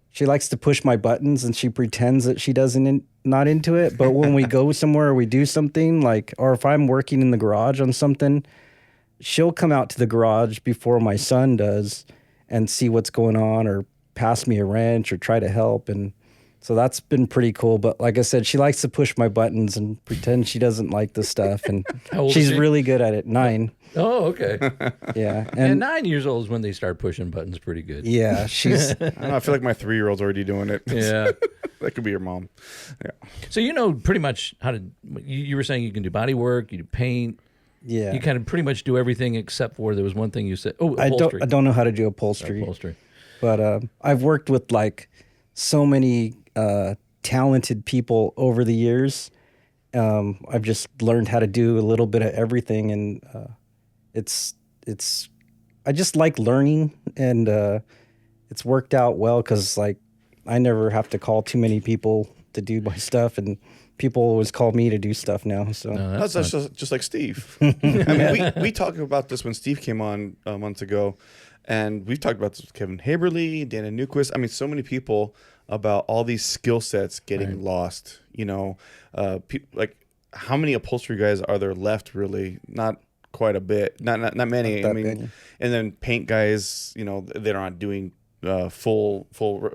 she likes to push my buttons, and she pretends that she not into it. But when we go somewhere or we do something or if I'm working in the garage on something, she'll come out to the garage before my son does and see what's going on, or pass me a wrench or try to help. And so that's been pretty cool. But like I said, she likes to push my buttons and pretend she doesn't like the stuff. And How old she's is she? really good at it. 9. Oh, okay. Yeah. And 9 years old is when they start pushing buttons pretty good. Yeah, she's. I don't know, I feel like my 3-year-old's already doing it. Yeah. That could be your mom. Yeah. So pretty much how to. You were saying you can do body work, you do paint. Yeah. You kind of pretty much do everything except for there was one thing you said. Oh, I upholstery. don't know how to do upholstery. But I've worked with so many talented people over the years. I've just learned how to do a little bit of everything, and I just like learning, and it's worked out well because I never have to call too many people to do my stuff, and people always call me to do stuff now. So That's just like Steve. I mean, we talked about this when Steve came on months ago, and we've talked about this with Kevin Haberly, Dana Newquist. I mean, so many people about all these skill sets getting lost. How many upholstery guys are there left? Really, not quite a bit. Not many. Not I mean, many. And then paint guys, they're not doing full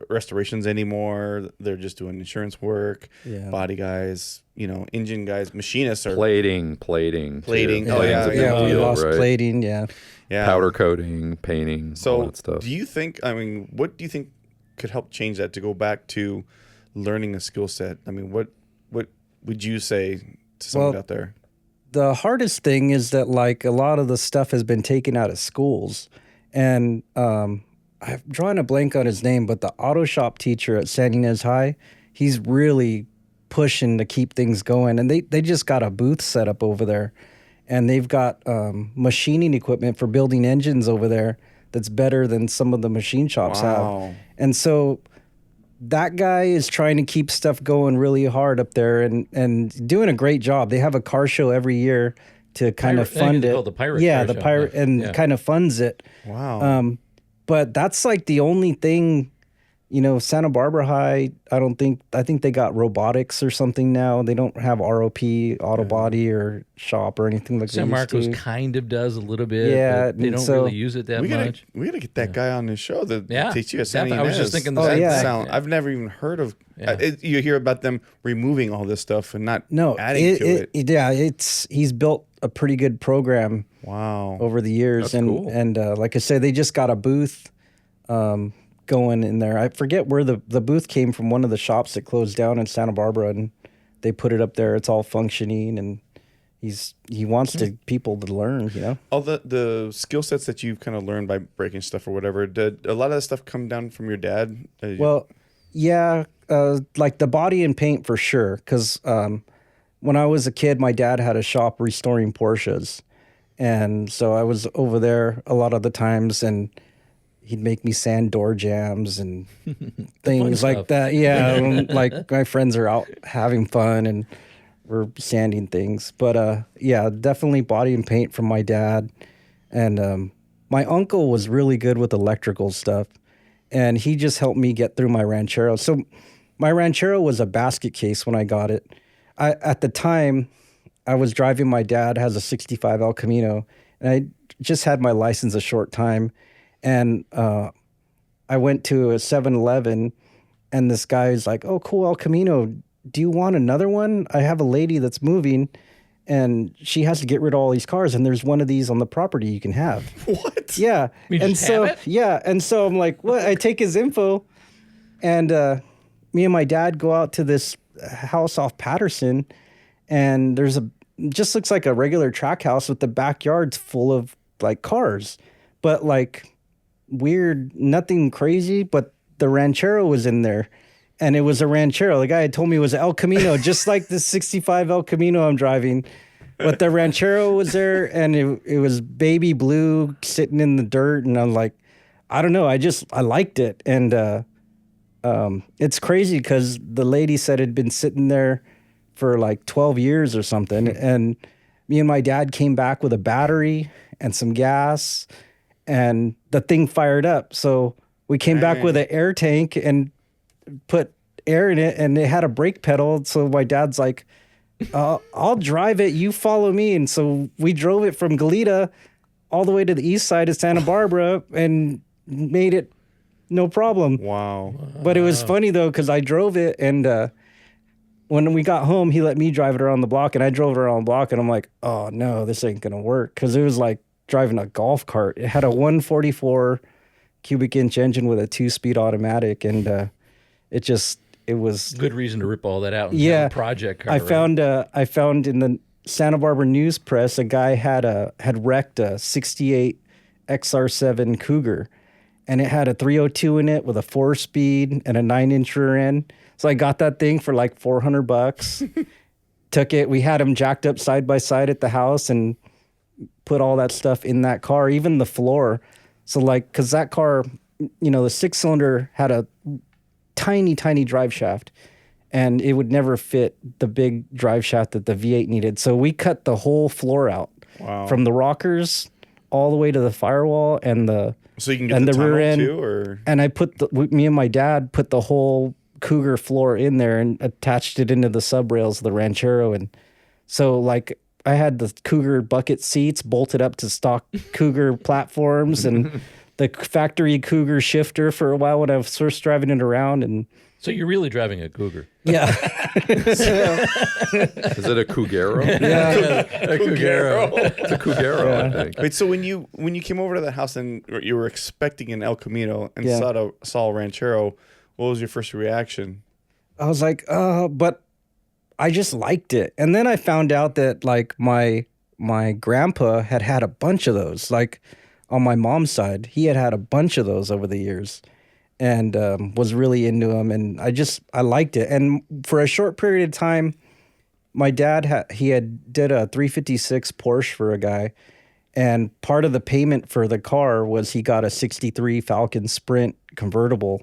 restorations anymore. They're just doing insurance work. Yeah. Body guys, engine guys, machinists are Plating. Plating. too. Oh, yeah. Plating's a big yeah, we deal, lost right? plating. Yeah. Powder coating, painting, all So that stuff. do you think? I mean, what do you think could help change that to go back to learning a skill set? I mean, what would you say to someone out there? The hardest thing is that like a lot of the stuff has been taken out of schools, and I'm drawing a blank on his name, but the auto shop teacher at Ynez High, he's really pushing to keep things going, and they just got a booth set up over there, and they've got machining equipment for building engines over there that's better than some of the machine shops have. And so that guy is trying to keep stuff going really hard up there and doing a great job. They have a car show every year to kind of fund it. The Pirate yeah, car the show. pirate and kind of funds it. Wow. But that's like the only thing, you know, Santa Barbara High, I think they got robotics or something now. They don't have ROP, auto body or shop or anything like that. San Marcos kind of does a little bit. Yeah, But they don't so really use it that much. We gotta get that guy on this show to teach you a Santa I was just thinking the same same thing. thing. I've never even heard of. You hear about them removing all this stuff and not adding to it. Yeah, he's built a pretty good program. Wow. Over the years. That's cool. And like I said, they just got a booth going in there. I forget where the booth came from, one of the shops that closed down in Santa Barbara, and they put it up there. It's all functioning, and he wants people to learn, you know. All the skill sets that you've kind of learned by breaking stuff or whatever, did a lot of that stuff come down from your dad? Well, yeah, like the body and paint for sure, because when I was a kid, my dad had a shop restoring Porsches. And so I was over there a lot of the times, and he'd make me sand door jams and things like that. Yeah, like my friends are out having fun and we're sanding things. But yeah, definitely body and paint from my dad. And my uncle was really good with electrical stuff, and he just helped me get through my Ranchero. So my Ranchero was a basket case when I got it. At the time, I was driving, my dad has a 65 El Camino, and I just had my license a short time. And I went to a 7-Eleven, and this guy's like, "Oh, cool, El Camino. Do you want another one? I have a lady that's moving, and she has to get rid of all these cars, and there's one of these on the property you can have." What? Yeah. And so I'm like, what? I take his info, and me and my dad go out to this house off Patterson, and just looks like a regular track house with the backyards full of like cars, but like weird, nothing crazy, but the Ranchero was in there, and it was a Ranchero. The guy had told me it was an El Camino, just like the 65 El Camino I'm driving, but the Ranchero was there, and it was baby blue sitting in the dirt, and I'm like, I don't know, I liked it. And it's crazy because the lady said it had been sitting there for like 12 years or something. And me and my dad came back with a battery and some gas, and the thing fired up. So we came back with an air tank and put air in it, and it had a brake pedal. So my dad's like, I'll drive it, you follow me. And so we drove it from Goleta all the way to the east side of Santa Barbara and made it no problem. Wow. But it was funny though, because I drove it, and when we got home, he let me drive it around the block, and I drove it around the block, and I'm like, oh no, this ain't gonna work, because it was like driving a golf cart. It had a 144 cubic inch engine with a 2-speed automatic, and it was good reason to rip all that out. And have a project car. I found in the Santa Barbara News Press, a guy had wrecked a 68 XR7 Cougar, and it had a 302 in it with a 4-speed and a 9-inch rear end. So I got that thing for like $400. Took it. We had them jacked up side by side at the house and put all that stuff in that car, even the floor. So like, because that car, you know, the 6-cylinder had a tiny, tiny drive shaft, and it would never fit the big drive shaft that the V8 needed. So we cut the whole floor out, from the rockers all the way to the firewall and the so you can get the rear end too, or and I put me and my dad put the whole Cougar floor in there and attached it into the sub rails of the Ranchero. And so like I had the Cougar bucket seats bolted up to stock Cougar platforms and the factory Cougar shifter for a while when I was first driving it around. And so you're really driving a Cougar. Yeah. Is it a Cougaro? Yeah. A Cougaro. It's a Cougaro, I think. Wait, so when you came over to that house and you were expecting an El Camino and saw a Ranchero, what was your first reaction? I was like, but I just liked it. And then I found out that like my grandpa had a bunch of those. Like on my mom's side, he had a bunch of those over the years, and was really into them. And I liked it. And for a short period of time, my dad did a 356 Porsche for a guy, and part of the payment for the car was he got a 63 Falcon Sprint convertible.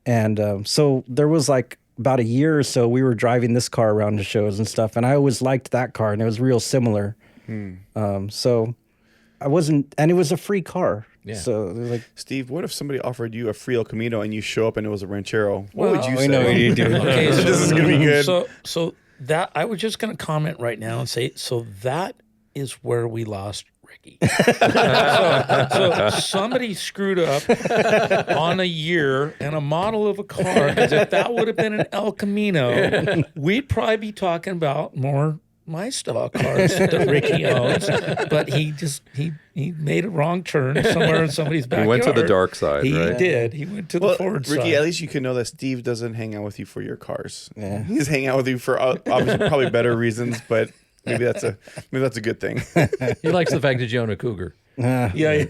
And so there was like about a year or so we were driving this car around to shows and stuff, and I always liked that car, and it was real similar. So I wasn't, and it was a free car. Yeah. So like, Steve, what if somebody offered you a free El Camino and you show up and it was a Ranchero? What would you say? I know what you do. Okay, so this is gonna be good. So that I was just going to comment right now and say, so that is where we lost Ricky. so somebody screwed up on a year and a model of a car, because if that would have been an El Camino, we'd probably be talking about more my stock cars that Ricky owns. But he made a wrong turn somewhere in somebody's backyard. He went to the dark side, He right? did. He went to the forward side. Ricky, at least you can know that Steve doesn't hang out with you for your cars. Yeah. He's hanging out with you for obviously probably better reasons, but maybe that's a good thing. He likes the fact that you own a Cougar. Yeah. Yeah.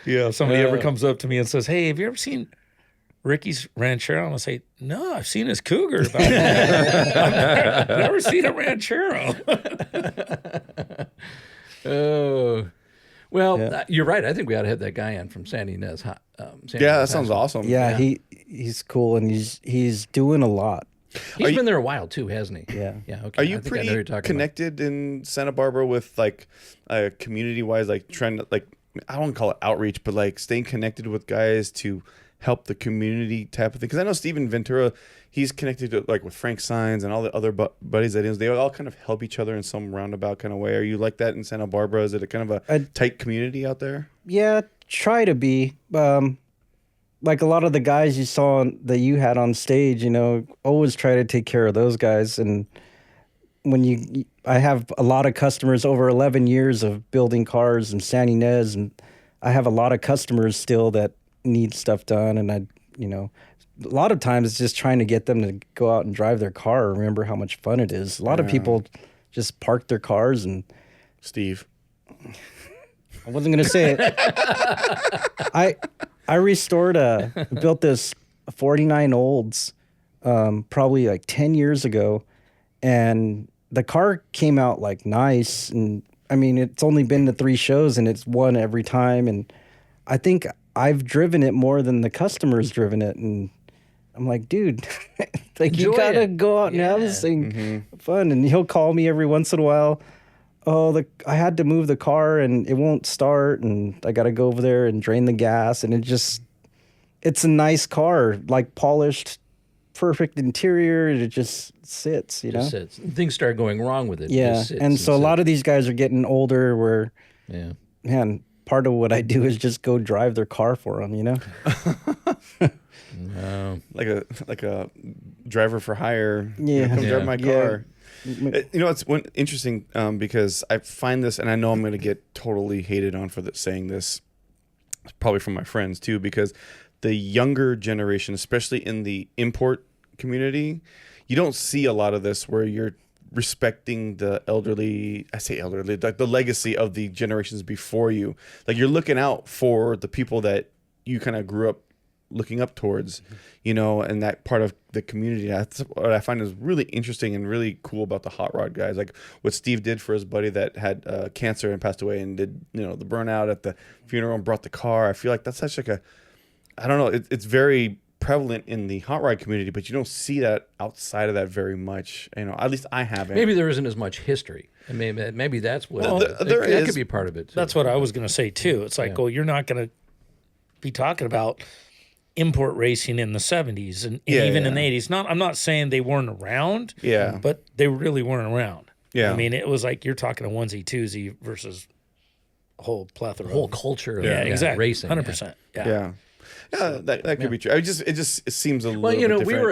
If somebody ever comes up to me and says, "Hey, have you ever seen Ricky's Ranchero?" I'm gonna say, "No, I've seen his Cougar. But I've never seen a Ranchero." Oh, well, you're right. I think we ought to have that guy on from San Ynez. Yeah, that sounds awesome. Yeah, he's cool, and he's doing a lot. He's been there a while too, hasn't he? Yeah. Yeah. Okay. Are you pretty connected in Santa Barbara with like community wise, like trying to like, I don't call it outreach, but like staying connected with guys to help the community type of thing? Because I know Steven Ventura, he's connected to like with Frank Signs and all the other buddies that is. They all kind of help each other in some roundabout kind of way. Are you like that in Santa Barbara? Is it a kind of a tight community out there? Yeah, try to be. Like a lot of the guys you saw that you had on stage, always try to take care of those guys. And when I have a lot of customers over 11 years of building cars in San Ynez, and I have a lot of customers still that need stuff done. And a lot of times it's just trying to get them to go out and drive their car. Remember how much fun it is. A lot of people just park their cars and Steve. I wasn't going to say it. I built this 49 Olds probably like 10 years ago, and the car came out like nice. And I mean, it's only been to 3 shows and it's won every time. And I think I've driven it more than the customer's driven it. And I'm like, dude, like you gotta go out and have this thing fun. And he'll call me every once in a while. Oh, I had to move the car and it won't start, and I got to go over there and drain the gas. And it's a nice car, like polished, perfect interior. It just sits, Just sits. Things start going wrong with it. Yeah. And so a lot of these guys are getting older where, man, part of what I do is just go drive their car for them, Like a driver for hire. Yeah. Come drive my car. It's interesting because I find this, and I know I'm going to get totally hated on for saying this, probably from my friends too, because the younger generation, especially in the import community, you don't see a lot of this where you're respecting the elderly. I say elderly, like the legacy of the generations before you. Like you're looking out for the people that you kind of grew up looking up towards, and that part of the community. That's what I find is really interesting and really cool about the hot rod guys. Like what Steve did for his buddy that had cancer and passed away, and did the burnout at the funeral and brought the car. I feel like that's such like I don't know. It's very prevalent in the hot rod community, but you don't see that outside of that very much. At least I haven't. Maybe there isn't as much history. I mean, maybe that's what that could be part of it too. That's what I was going to say too. It's like, you're not going to be talking about import racing in the 70s and even in the 80s. I'm not saying they weren't around, but they really weren't around. I mean, it was like you're talking a onesie twosie versus a whole plethora, whole culture of exactly racing. 100%. Yeah, that could be true. It just seems a little bit different. We were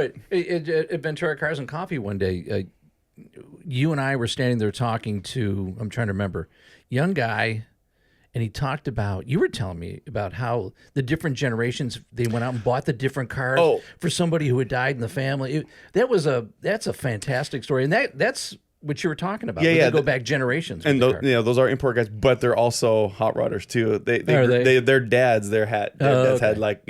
at Ventura Cars and Coffee one day. You and I were standing there talking to, I'm trying to remember, young guy, and he talked about, you were telling me about how the different generations, they went out and bought the different cars for somebody who had died in the family. That's a fantastic story. And that's what you were talking about. Yeah. They go back generations. And those are import guys, but they're also hot rodders too. Their dads had like,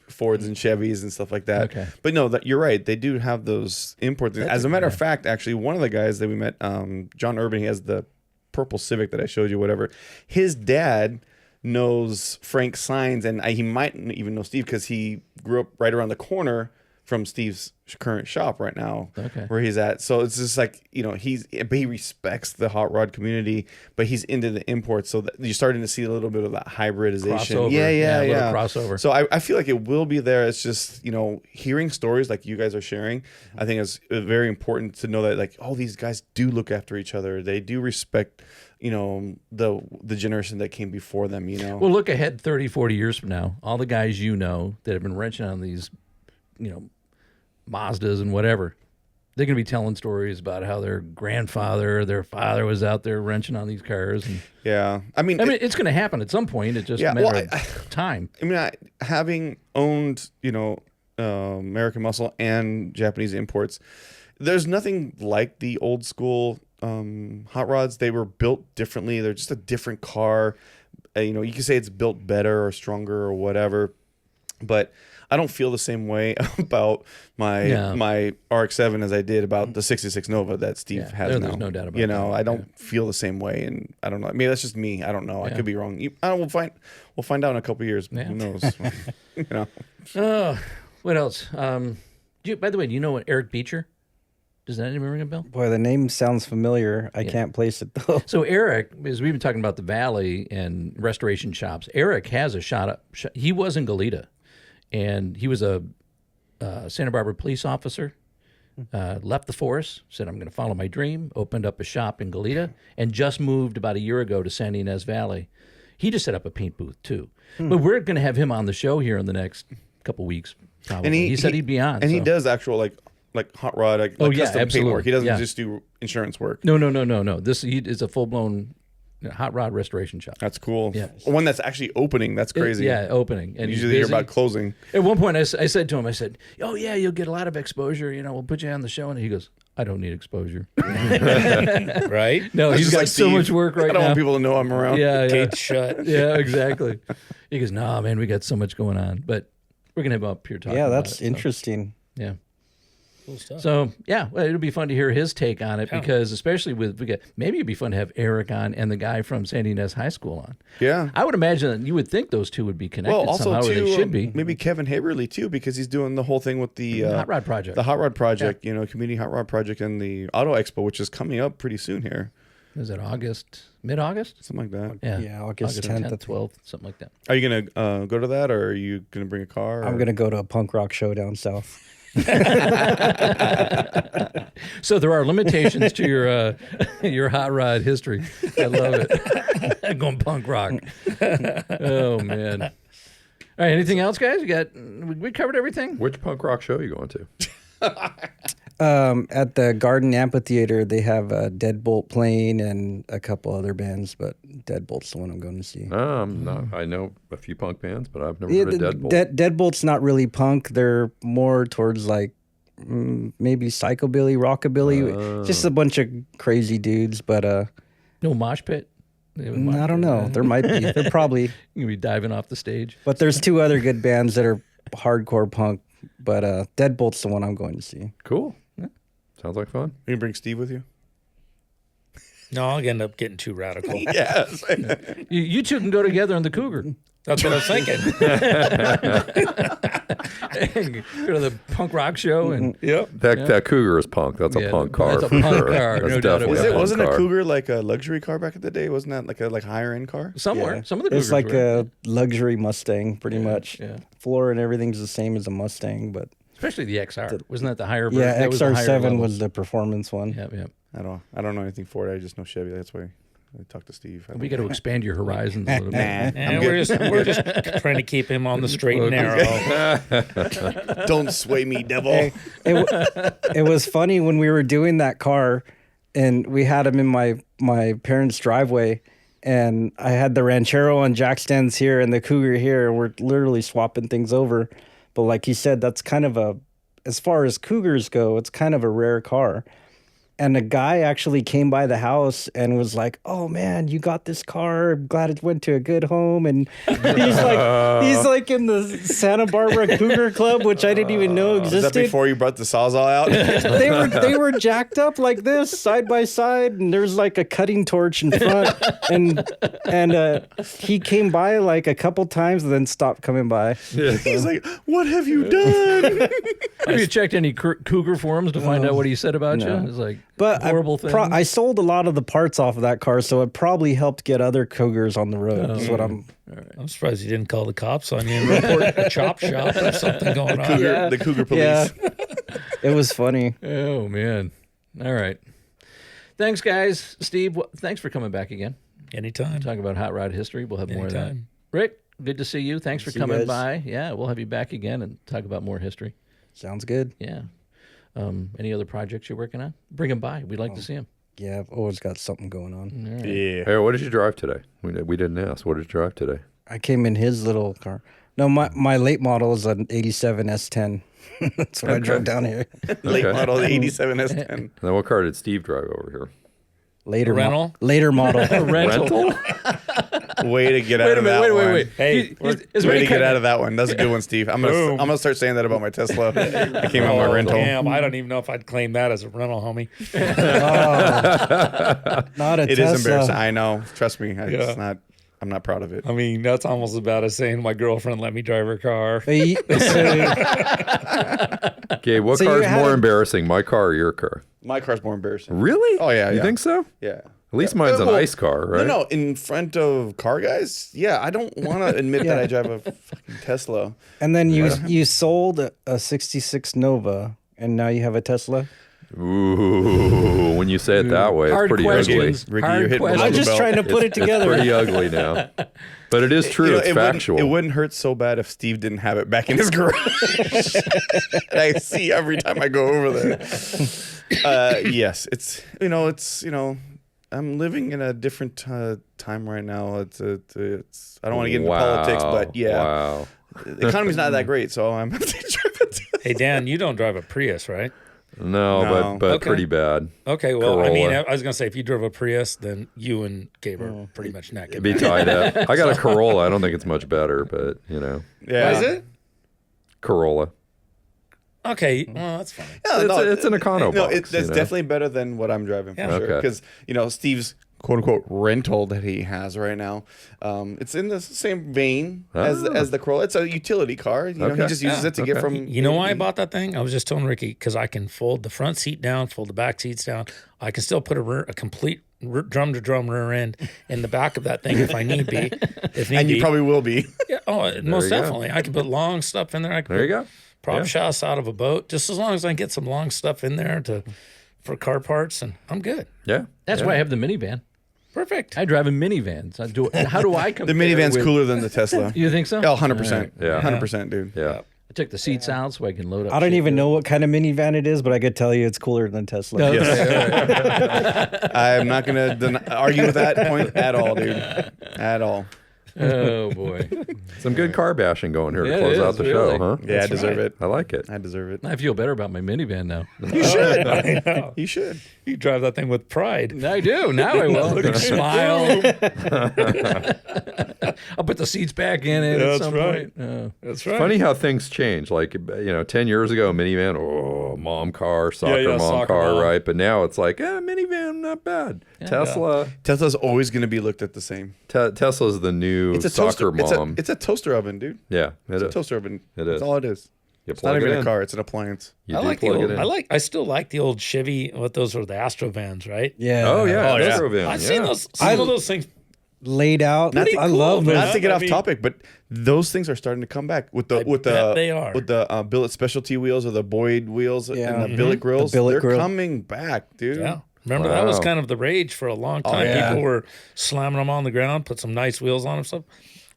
Fords and Chevys and stuff like that. Okay. But no, you're right. They do have those imports. As a matter of fact, actually, one of the guys that we met, John Urban, he has the purple Civic that I showed you, whatever. His dad knows Frank Sines, and he might even know Steve because he grew up right around the corner from Steve's current shop right now, where he's at. So it's just like, he respects the hot rod community, but he's into the imports. So you're starting to see a little bit of that hybridization. Crossover. Yeah. Crossover. So I feel like it will be there. It's just, hearing stories like you guys are sharing, I think is very important to know that, like, oh, these guys do look after each other. They do respect, the generation that came before them, Well, look ahead 30, 40 years from now. All the guys that have been wrenching on these, Mazdas and whatever, they're going to be telling stories about how their father was out there wrenching on these cars. And, I mean, it's going to happen at some point. It's just a matter of time. I mean, having owned, American Muscle and Japanese imports, there's nothing like the old school hot rods. They were built differently. They're just a different car. You can say it's built better or stronger or whatever, but I don't feel the same way about my RX-7 as I did about the 66 Nova that Steve has now. There's no doubt about that. I don't feel the same way, and I don't know. Maybe that's just me. I don't know. I could be wrong. We'll find out in a couple of years. Who knows? What else? By the way, do you know what Eric Beecher? Does that even ring a bell? Boy, the name sounds familiar. I can't place it though. So Eric, as we've been talking about the Valley and restoration shops, Eric has a shop. He was in Goleta. And he was a Santa Barbara police officer, left the force, said, I'm going to follow my dream, opened up a shop in Goleta, and just moved about a year ago to San Ynez Valley. He just set up a paint booth, too. But we're going to have him on the show here in the next couple weeks, probably. And he said he'd be on. And he does actual, like hot rod, custom paint work. He doesn't just do insurance work. No. He is a full-blown hot rod restoration shop. That's cool. Yeah. One that's actually opening. That's crazy. Opening. And usually hear about closing. At one point, I said to him, oh, yeah, you'll get a lot of exposure. We'll put you on the show. And he goes, I don't need exposure. Right? No, he's got so much work right now. I don't want people to know I'm around. Yeah. Gates shut. Yeah, exactly. He goes, no, man, we got so much going on. But we're going to have him up here talking about it. Yeah, that's interesting. So. Yeah. Cool stuff. So, it'll be fun to hear his take on it because especially maybe it'd be fun to have Eric on and the guy from Ynez High School on. Yeah. I would imagine that you would think those two would be connected also somehow, or they should be. Maybe Kevin Haberly, too, because he's doing the whole thing with the Hot Rod Project. The Hot Rod Project, Community Hot Rod Project and the Auto Expo, which is coming up pretty soon here. Is it mid-August? Something like that. Yeah, August 10th. 12th, something like that. Are you going to go to that, or are you going to bring a car? I'm going to go to a punk rock show down south. So there are limitations to your hot rod history. I love it. Going punk rock. Oh man. All right. Anything else, guys? We covered everything. Which punk rock show are you going to? At the Garden Amphitheater, they have Deadbolt playing and a couple other bands, but Deadbolt's the one I'm going to see. I know a few punk bands, but I've never heard of Deadbolt. Deadbolt's not really punk. They're more towards like maybe psychobilly, rockabilly. Just a bunch of crazy dudes, but no mosh pit. I don't know. There might be. They're probably you can be diving off the stage. But there's two other good bands that are hardcore punk. But Deadbolt's the one I'm going to see. Cool. Yeah. Sounds like fun. You can bring Steve with you? No, I'll end up getting too radical. Yes. You two can go together in the Cougar. That's what I was thinking. Go to the punk rock show and that Cougar is punk. That's a punk car. That's a punk car. That's No doubt definitely about it. Wasn't a a Cougar like a luxury car back in the day? Wasn't that like a higher end car? Somewhere. Yeah. Some of the Cougars It's like were. a luxury Mustang, pretty much. Yeah. Floor and everything's the same as a Mustang, but Especially the XR. Wasn't that the higher version? yeah, That was the higher XR7 level. was the performance one. Yeah. I don't know anything for it. I just know Chevy. That's why I talked to Steve. We got to expand your horizons a little bit. And we're just trying to keep him on the straight and narrow. Don't sway me, devil. Hey, it was funny when we were doing that car, and we had him in my parents' driveway, and I had the Ranchero on jack stands here and the Cougar here. And we're literally swapping things over. But like he said, that's kind of as far as Cougars go, it's kind of a rare car. And a guy actually came by the house and was like, "Oh man, you got this car. I'm glad it went to a good home." And he's like in the Santa Barbara Cougar Club, which I didn't even know existed. Is that before you brought the Sawzall out? They were jacked up like this, side by side, and there's like a cutting torch in front. And he came by like a couple times and then stopped coming by. He's like, "What have you done?" Have you checked any Cougar forums to find out what he said about you? It's like horrible thing. I sold a lot of the parts off of that car, so it probably helped get other Cougars on the road. Is what I'm. I'm surprised you didn't call the cops on you and report a chop shop or something going on. The Cougar police. Yeah. It was funny. Oh man! All right. Thanks, guys. Steve, thanks for coming back again. Anytime. Talk about hot rod history. We'll have more of that. Anytime. Rick, good to see you. Thanks for See you coming guys. by. Yeah, we'll have you back again and talk about more history. Sounds good. Yeah. Any other projects you're working on? Bring them by. We'd like to see them. Yeah, I've always got something going on. All right. Yeah. Hey, what did you drive today? We didn't ask. What did you drive today? I came in his little car. No, my late model is an 87 S10. That's what I drove down here. Late Okay. model 87 S10. Now, what car did Steve drive over here? Later Rental? Later model. Rental. Way to get out Wait a of minute. that one. Wait. Hey, Way to get out of that one. That's a good one, Steve. I'm gonna start saying that about my Tesla. I came on my rental. Damn, I don't even know if I'd claim that as a rental, homie. Not a It Tesla. is embarrassing. I know. Trust me. It's not. I'm not proud of it. I mean, that's almost about as saying my girlfriend let me drive her car. So Okay, what So you car is had more a- embarrassing, my car or your car? My car's more embarrassing. Really? Oh, yeah, You yeah. think so? Yeah. At least mine's an Well, ice car, right? No, in front of car guys. Yeah, I don't want to admit that I drive a fucking Tesla. and then you sold a 66 Nova, and now you have a Tesla? Ooh, when you say it that way, it's Hard pretty questions. ugly. Ricky, Hard you're hitting questions. below I'm the just belt. trying to put it It's together. pretty ugly now. But it is true. It's factual. It wouldn't hurt so bad if Steve didn't have it back in his garage. I see every time I go over there. Yes, it's I'm living in a different time right now. It's I don't want to get into politics, but yeah, Wow. the economy's not that great, so I'm having to drive it. Hey, Dan, you don't drive a Prius, right? No, No. but Okay. pretty bad. Okay, well, I mean, Corolla. I was going to say, if you drove a Prius, then you and Gabe are pretty much neck and Be neck. tied up. I got a Corolla. I don't think it's much better, but Yeah, Is it? Corolla. Okay, well, that's fine. Yeah, It's an econo No, box, that's definitely better than what I'm driving for Yeah. sure. Okay. Because Steve's quote unquote rental that he has right now, it's in the same vein as the Corolla. It's a utility car. He Okay. just uses it to get from. You know why I bought that thing? I was just telling Ricky, because I can fold the front seat down, fold the back seats down. I can still put a complete drum-to-drum rear end in the back of that thing if I need be. If need And you be. probably will be. Yeah, most you go. definitely. I can put long stuff in there. I can There you put go. prop Yeah. shafts out of a boat, just as long as I get some long stuff in there for car parts, and I'm good. Yeah. That's why I have the minivan. Perfect. I drive a minivan. So how do I compare The minivan's with- cooler than the Tesla. You think so? Oh, 100%. Yeah. 100%, dude. Yeah. I took the seats out so I can load up. I don't shit even with know what kind of minivan it is, but I could tell you it's cooler than Tesla. it. Yes. I'm not going to argue with that point at all, dude. At all. Oh boy. Some good car bashing going here Yeah, to close it out is, the really. show, huh? Yeah, I deserve it. I like it. I deserve it. I feel better about my minivan now. You should. I know. You should. You drive that thing with pride. I do. Now I will. Smile. I'll put the seats back in it at That's some right. point. That's right. Funny how things change. Like, 10 years ago, minivan, mom car, soccer mom soccer car, mom. right? But now it's like, minivan, not bad. Tesla. Tesla's always going to be looked at the same. Tesla's the new It's a soccer toaster. mom. It's a toaster oven, dude. Yeah, It's it a is. toaster oven. It That's is. all it is. You It's not plug even it a in. car. It's an appliance. You I do like the plug old. it in. I still like the old Chevy. What those were, the Astro vans, right? Yeah. Oh, yeah. Oh, yeah. Astro van, I've yeah. seen those. Some of those things. Laid out. Not to- I love cool, those. Not to get I off mean- topic, but those things are starting to come back with the bet they are. with the billet specialty wheels or the Boyd wheels Yeah. and the billet grills. billet They're grill. coming back, dude. Yeah. Remember that was Wow. kind of the rage for a long time. yeah. People were slamming them on the ground, put some nice wheels on them. Stuff.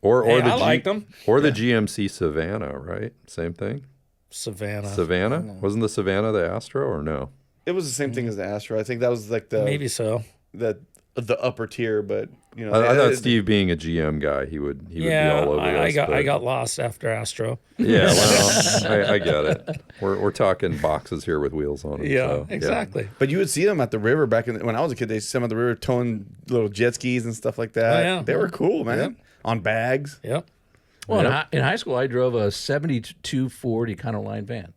Or Hey, the I liked them. Or the GMC Savannah, right? Same thing. Savannah. Savannah? Wasn't the Savannah the Astro or no? It was the same thing as the Astro. I think that was like the Maybe so. the the upper tier, but I thought Steve, being a GM guy, he would be all over I us. I got lost after Astro. Yeah, well, I get it. We're talking boxes here with wheels on them. Yeah, so, exactly. But you would see them at the river when I was a kid. They see them at the river towing little jet skis and stuff like that. Oh, yeah. They were cool, man. On bags. Yep. Well, in high school, I drove a 72 Ford Econoline van.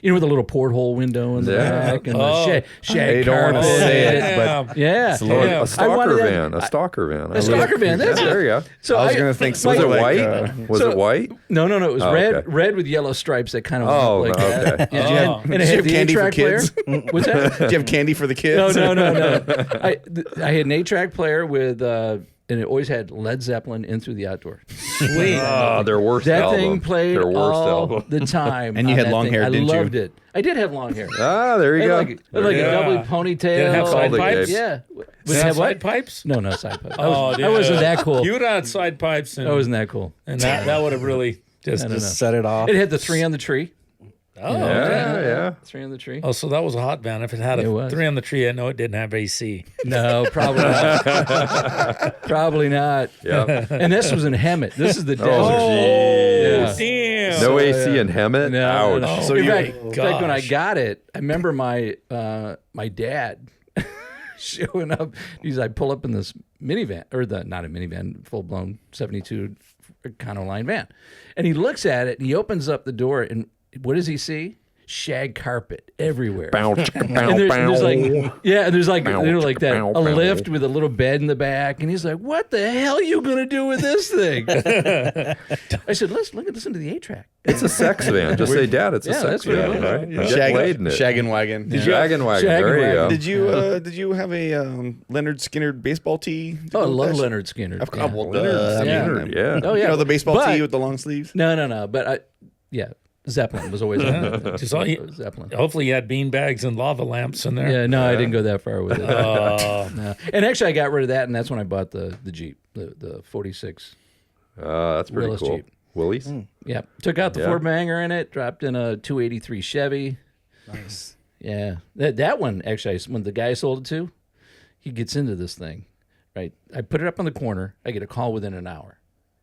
With a little porthole window in the back and the shag don't carpet. want to say it, but Yeah. A stalker van. A stalker van. A stalker van. That's there you go. So I was going to think Was it like, white? Was it white? No. It was red, okay. red with yellow stripes that kind of okay. looked like that. Did you have, And did it you had have the candy for 8-track player. kids? What's that? Did you have candy for the kids? No. I had an 8-track player with, and it always had Led Zeppelin in Through the Outdoor. Sweet. Their worst That album. thing played Their worst all album. the time. And you on had that long thing. hair, didn't you? I loved it. I did have long hair. There you go. Like a double ponytail. Did it have side the pipes? Yeah. Did it Have have what? side pipes? No, side pipes. Oh, I wasn't that cool. You would have had side pipes, and I wasn't that cool. and that would have really just. Just set it off. It had the 3 on the tree. Oh, Yeah. 3 on the tree. Oh, so that was a hot van. If it had It a was. 3 on the tree, I know it didn't have AC. No, probably not. Probably not. Yeah. And this was in Hemet. This is the desert. Oh, Yeah. Damn. No AC in Hemet? No, Ouch. no. So in you- fact, when I gosh. got it, I remember my my dad showing up. I pull up in this minivan, or not a minivan, full blown 72 Econoline van, and he looks at it and he opens up the door, and what does he see? Shag carpet everywhere. Bow, And bow, there's like, bow. yeah, and there's like, like that, Bow, a bow. lift with a little bed in the back. And he's like, what the hell are you going to do with this thing? I said, listen to the 8-track. It's a sex van. Just say, Dad, it's a Yeah, sex that's what it van, was. right? Yeah. Get laid in it. Shaggin' wagon. Shaggin' wagon. Shaggin' There you go. wagon. Did you have a Leonard Skinner baseball tee? Oh, I love Leonard Skinner. Of Yeah. well, Leonard, yeah. Oh, yeah. the baseball But- tee with the long sleeves? No. But Zeppelin was always Just all you- Zeppelin. Hopefully, you had bean bags and lava lamps in there. Yeah, no, I didn't go that far with it. No. And actually, I got rid of that, and that's when I bought the Jeep, the 46. That's pretty Willis cool. Jeep. Willie's? Yeah, took out the Yeah. Ford Banger in it, dropped in a 283 Chevy. Nice. Yeah, that one actually, when the guy I sold it to, he gets into this thing, right? I put it up on the corner. I get a call within an hour,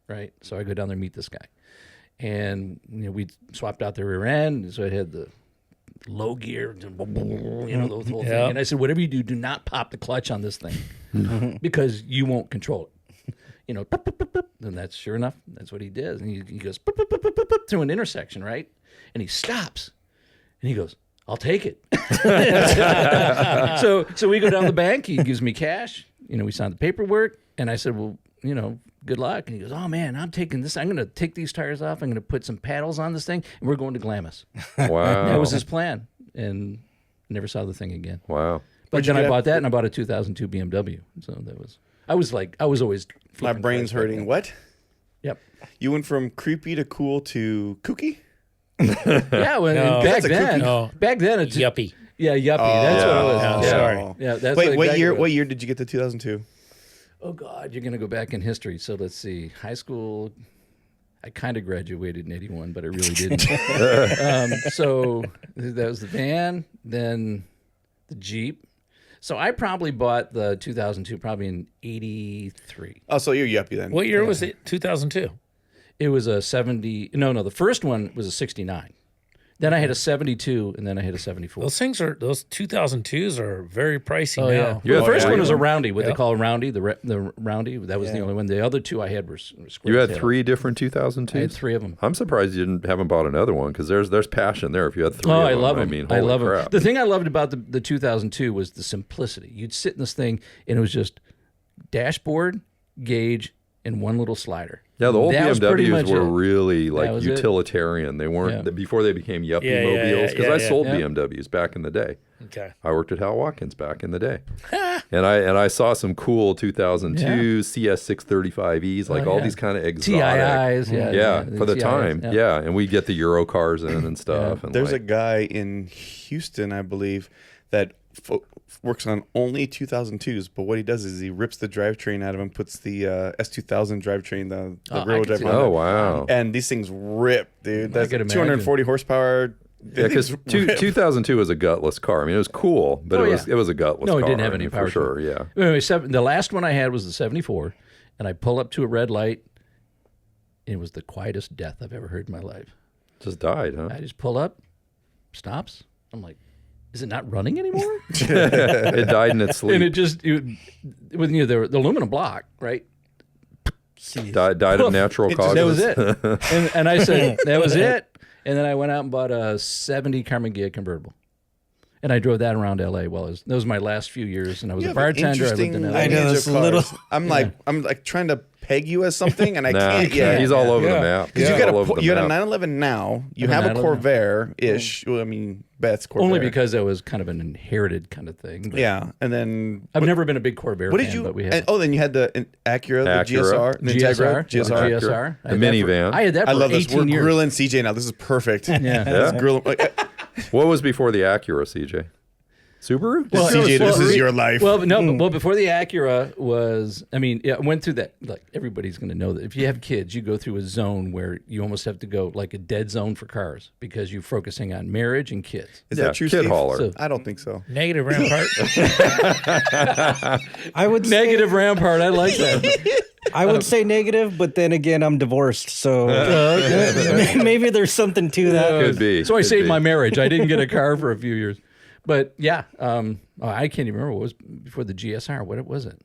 right? So I go down there and meet this guy, and we swapped out the rear end, so it had the low gear, the whole thing. Yeah. And I said, whatever you do not pop the clutch on this thing because you won't control it. Pop, pop, pop, pop. And that's sure enough, that's what he does. And he goes pop, pop, pop, pop, pop, pop, through an intersection, right? And he stops, and he goes, "I'll take it." So we go down the bank. He gives me cash. We signed the paperwork, and I said, "Well, good luck." And he goes, "Oh man, I'm taking this. I'm going to take these tires off. I'm going to put some paddles on this thing, and we're going to Glamis." Wow. That was his plan, and never saw the thing again. Wow. But then I bought that, and I bought a 2002 BMW. So that was. I was always. My flipping brain's cars back hurting. then. What? Yep. You went from creepy to cool to kooky? Yeah, well, No. back That's a then. cookie. No. Back then, it's Yuppie. Yeah, yuppie. That's what it was. Oh, yeah. sorry. Yeah, that's Wait, what exactly year? what- What year did you get the 2002? Oh God, you're gonna go back in history. So let's see. High school, I kind of graduated in '81, but I really didn't. So that was the van, then the Jeep. So I probably bought the 2002 probably in '83. Oh, so you're yuppie then. What year was it? 2002. It was a 70. No, the first one was a 69. Then I had a 72, and then I had a 74. Those 2002s are very pricey Oh now. yeah. You The had first three one was a of them? roundy, what they call a roundy, the roundy. That was the only one. The other two I had were square You had tail. 3 different 2002s? I had 3 of them. I'm surprised you haven't bought another one because there's passion there if you had 3 Oh, of I them. love them. I mean, I holy love crap. them. The thing I loved about the 2002 was the simplicity. You'd sit in this thing, and it was just dashboard, gauge, and one little slider. Yeah, the old That was pretty BMWs much were it. really That like was it. utilitarian. They weren't Yeah. before they became yuppie Yeah, yeah, mobiles because yeah, I yeah. sold Yeah. BMWs back in the day. Okay. I worked at Hal Watkins back in the day, and I saw some cool 2002 CS635Es, like all yeah. these kind of exotic. TIIs, Yeah, for the TIIs, time, yeah. And we get the Euro cars in and stuff. And There's a like, guy in Houston, I believe, that works on only 2002s. But what he does is he rips the drivetrain out of them, puts the S2000 drivetrain, the I rear can drive see on that. oh it. wow, And these things rip, dude. That's could imagine. 240 horsepower. Yeah, because 2002 was a gutless car. I mean, it was cool, but it was a gutless car. No, it didn't have any power for sure. Yeah. Anyway, the last one I had was the 74, and I pull up to a red light. It was the quietest death I've ever heard in my life. Just died, huh? I just pull up, stops. I'm like, is it not running anymore? It died in its sleep. And with the aluminum block, right? Died of natural causes. That was it. And I said, that was it. And then I went out and bought a 70 Carmen Ghia convertible. And I drove that around L.A. That was my last few years. And I was a bartender. I lived in L.A. I know, it's a little. I'm like trying to peg you as something, and I can't yet. He's all over the map. Because you got a 911 now. You have a Corvair-ish. Well, I mean, Beth's Corvair. Only because that was kind of an inherited kind of thing. Yeah, and then I've never been a big Corvair fan. But we had. Then you had the Acura, the GSR, the Integra, GSR, the minivan. I had that for 18 years. I love this. We're grilling CJ now. This is perfect. Yeah. What was before the Acura, CJ? Subaru? Well, CJ, this is your life. Well, no, but before the Acura was, I mean, I went through that. Like everybody's going to know that if you have kids, you go through a zone where you almost have to go like a dead zone for cars because you're focusing on marriage and kids. Is that true, kid Steve? hauler. I don't think so. Negative Rampart. I would Negative Rampart. I like that. I would say negative, but then again, I'm divorced, so maybe there's something to that. Could be. So I saved my marriage. I didn't get a car for a few years. But yeah, I can't even remember what was before the GSR. What was it?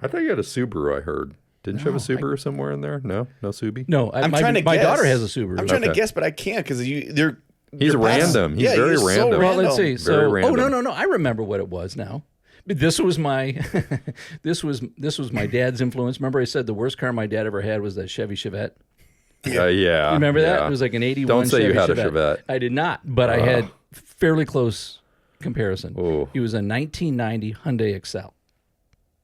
I thought you had a Subaru, I heard. Didn't you have a Subaru somewhere in there? No Subi? No, I'm trying to guess. My daughter has a Subaru. I'm trying to guess, but I can't because they're. He's random. He's very random. So well, let's see. Very random. No. I remember what it was now. But this was my this was my dad's influence. Remember, I said the worst car my dad ever had was that Chevy Chevette. Yeah. You remember that? It was like an 81 Don't say Chevy you had Chevette. a Chevette. I did not, but I had fairly close comparison. Ooh. It was a 1990 Hyundai Excel.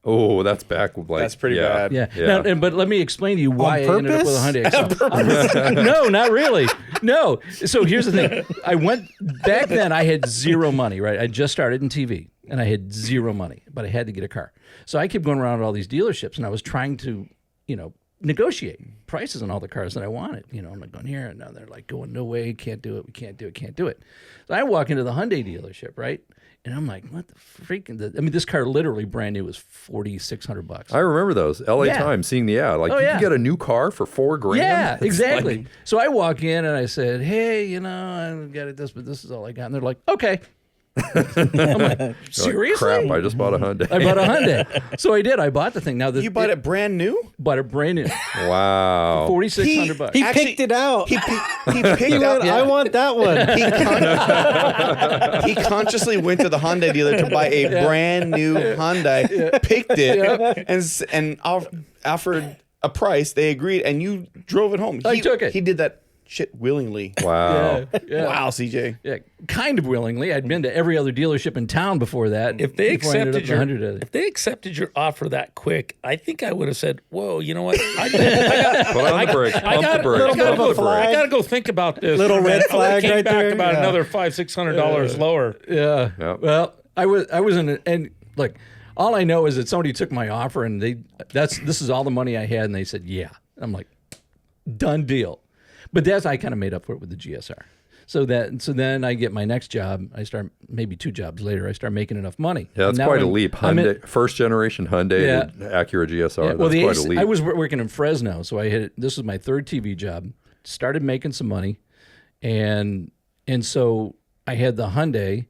Oh, that's back. That's pretty bad. Yeah. Now, but let me explain to you why I ended up with a Hyundai Excel. No, not really. No. So here's the thing. I went back then. I had zero money. Right. I just started in TV, and I had zero money, but I had to get a car. So I kept going around to all these dealerships, and I was trying to, negotiate prices on all the cars that I wanted. I'm like going here, and now they're like going, no way, can't do it. We can't do it. Can't do it. So I walk into the Hyundai dealership, right? And I'm like, what the freaking? This car literally brand new was $4,600. I remember those LA Times seeing the ad. Like, you can get a new car for $4,000. Yeah, exactly. So I walk in and I said, hey, I got this, but this is all I got. And they're like, okay. I'm like, seriously? Crap, I just bought a Hyundai. I bought a Hyundai. So I did. I bought the thing. Now You bought it brand new? Bought it brand new. Wow. $4,600. He picked it out. He picked out. I want that one. He consciously went to the Hyundai dealer to buy a brand new Hyundai, picked it, and offered a price. They agreed, and you drove it home. I took it. He did that shit willingly. Wow. Yeah. Wow, CJ. Yeah, kind of willingly. I'd been to every other dealership in town before that. If they before I ended accepted up your, if they accepted your offer that quick, I think I would have said, "Whoa, you know what? Put on the brakes. Pump the brakes. I gotta go think about this. Little red flag came right back there. about Yeah. another $500-600 lower. Yeah. Yep. Well, I was in and look, all I know is that somebody took my offer and this is all the money I had, and they said, yeah. I'm like, done deal. But I kind of made up for it with the GSR. So then I get my next job. I start maybe 2 jobs later. I start making enough money. Yeah, that's quite a leap. Hyundai, first generation Hyundai, to Acura GSR. Yeah, well, that's quite a leap. I was working in Fresno, so this was my 3rd TV job. Started making some money, and so I had the Hyundai.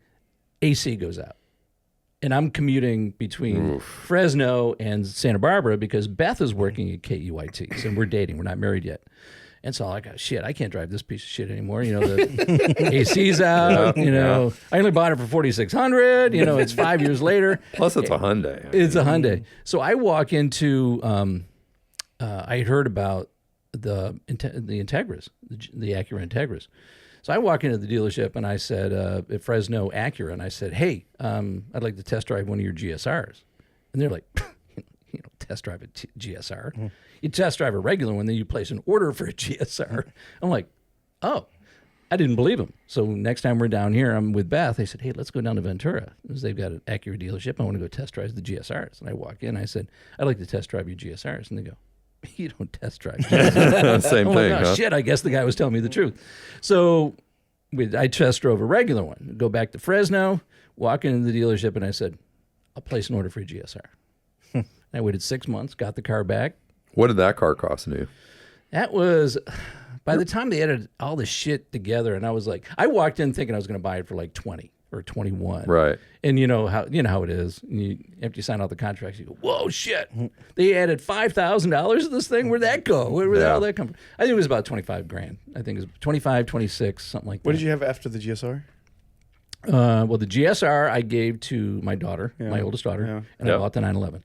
AC goes out, and I'm commuting between Fresno and Santa Barbara because Beth is working at KUIT, and we're dating. We're not married yet. And so I'm like, shit, I can't drive this piece of shit anymore. The AC's out. I only bought it for $4,600. It's 5 years later. Plus, it's a Hyundai. It's a Hyundai. So I walk into. I heard about the Integras, the Acura Integras. So I walk into the dealership and I said, at Fresno Acura, and I said, hey, I'd like to test drive one of your GSRs. And they're like, test drive a GSR. Mm. You test drive a regular one, then you place an order for a GSR. I'm like, oh, I didn't believe them. So next time we're down here, I'm with Beth. They said, hey, let's go down to Ventura because they've got an Acura dealership. I want to go test drive the GSRs. And I walk in. I said, I'd like to test drive your GSRs. And they go, you don't test drive GSRs. Same thing, huh? Shit, I guess the guy was telling me the truth. So I test drove a regular one. Go back to Fresno, walk into the dealership, and I said, I'll place an order for a GSR. I waited 6 months, got the car back. What did that car cost new? That was, by the time they added all the shit together, and I was like, I walked in thinking I was going to buy it for like 20 or 21. Right. And you know how it is. After you sign all the contracts, you go, whoa, shit. They added $5,000 to this thing? Where'd that go? Where did all that come from? I think it was about 25 grand. I think it was 25, 26, something like that. What did you have after the GSR? Well, the GSR I gave to my daughter, my oldest daughter, and I bought the 911.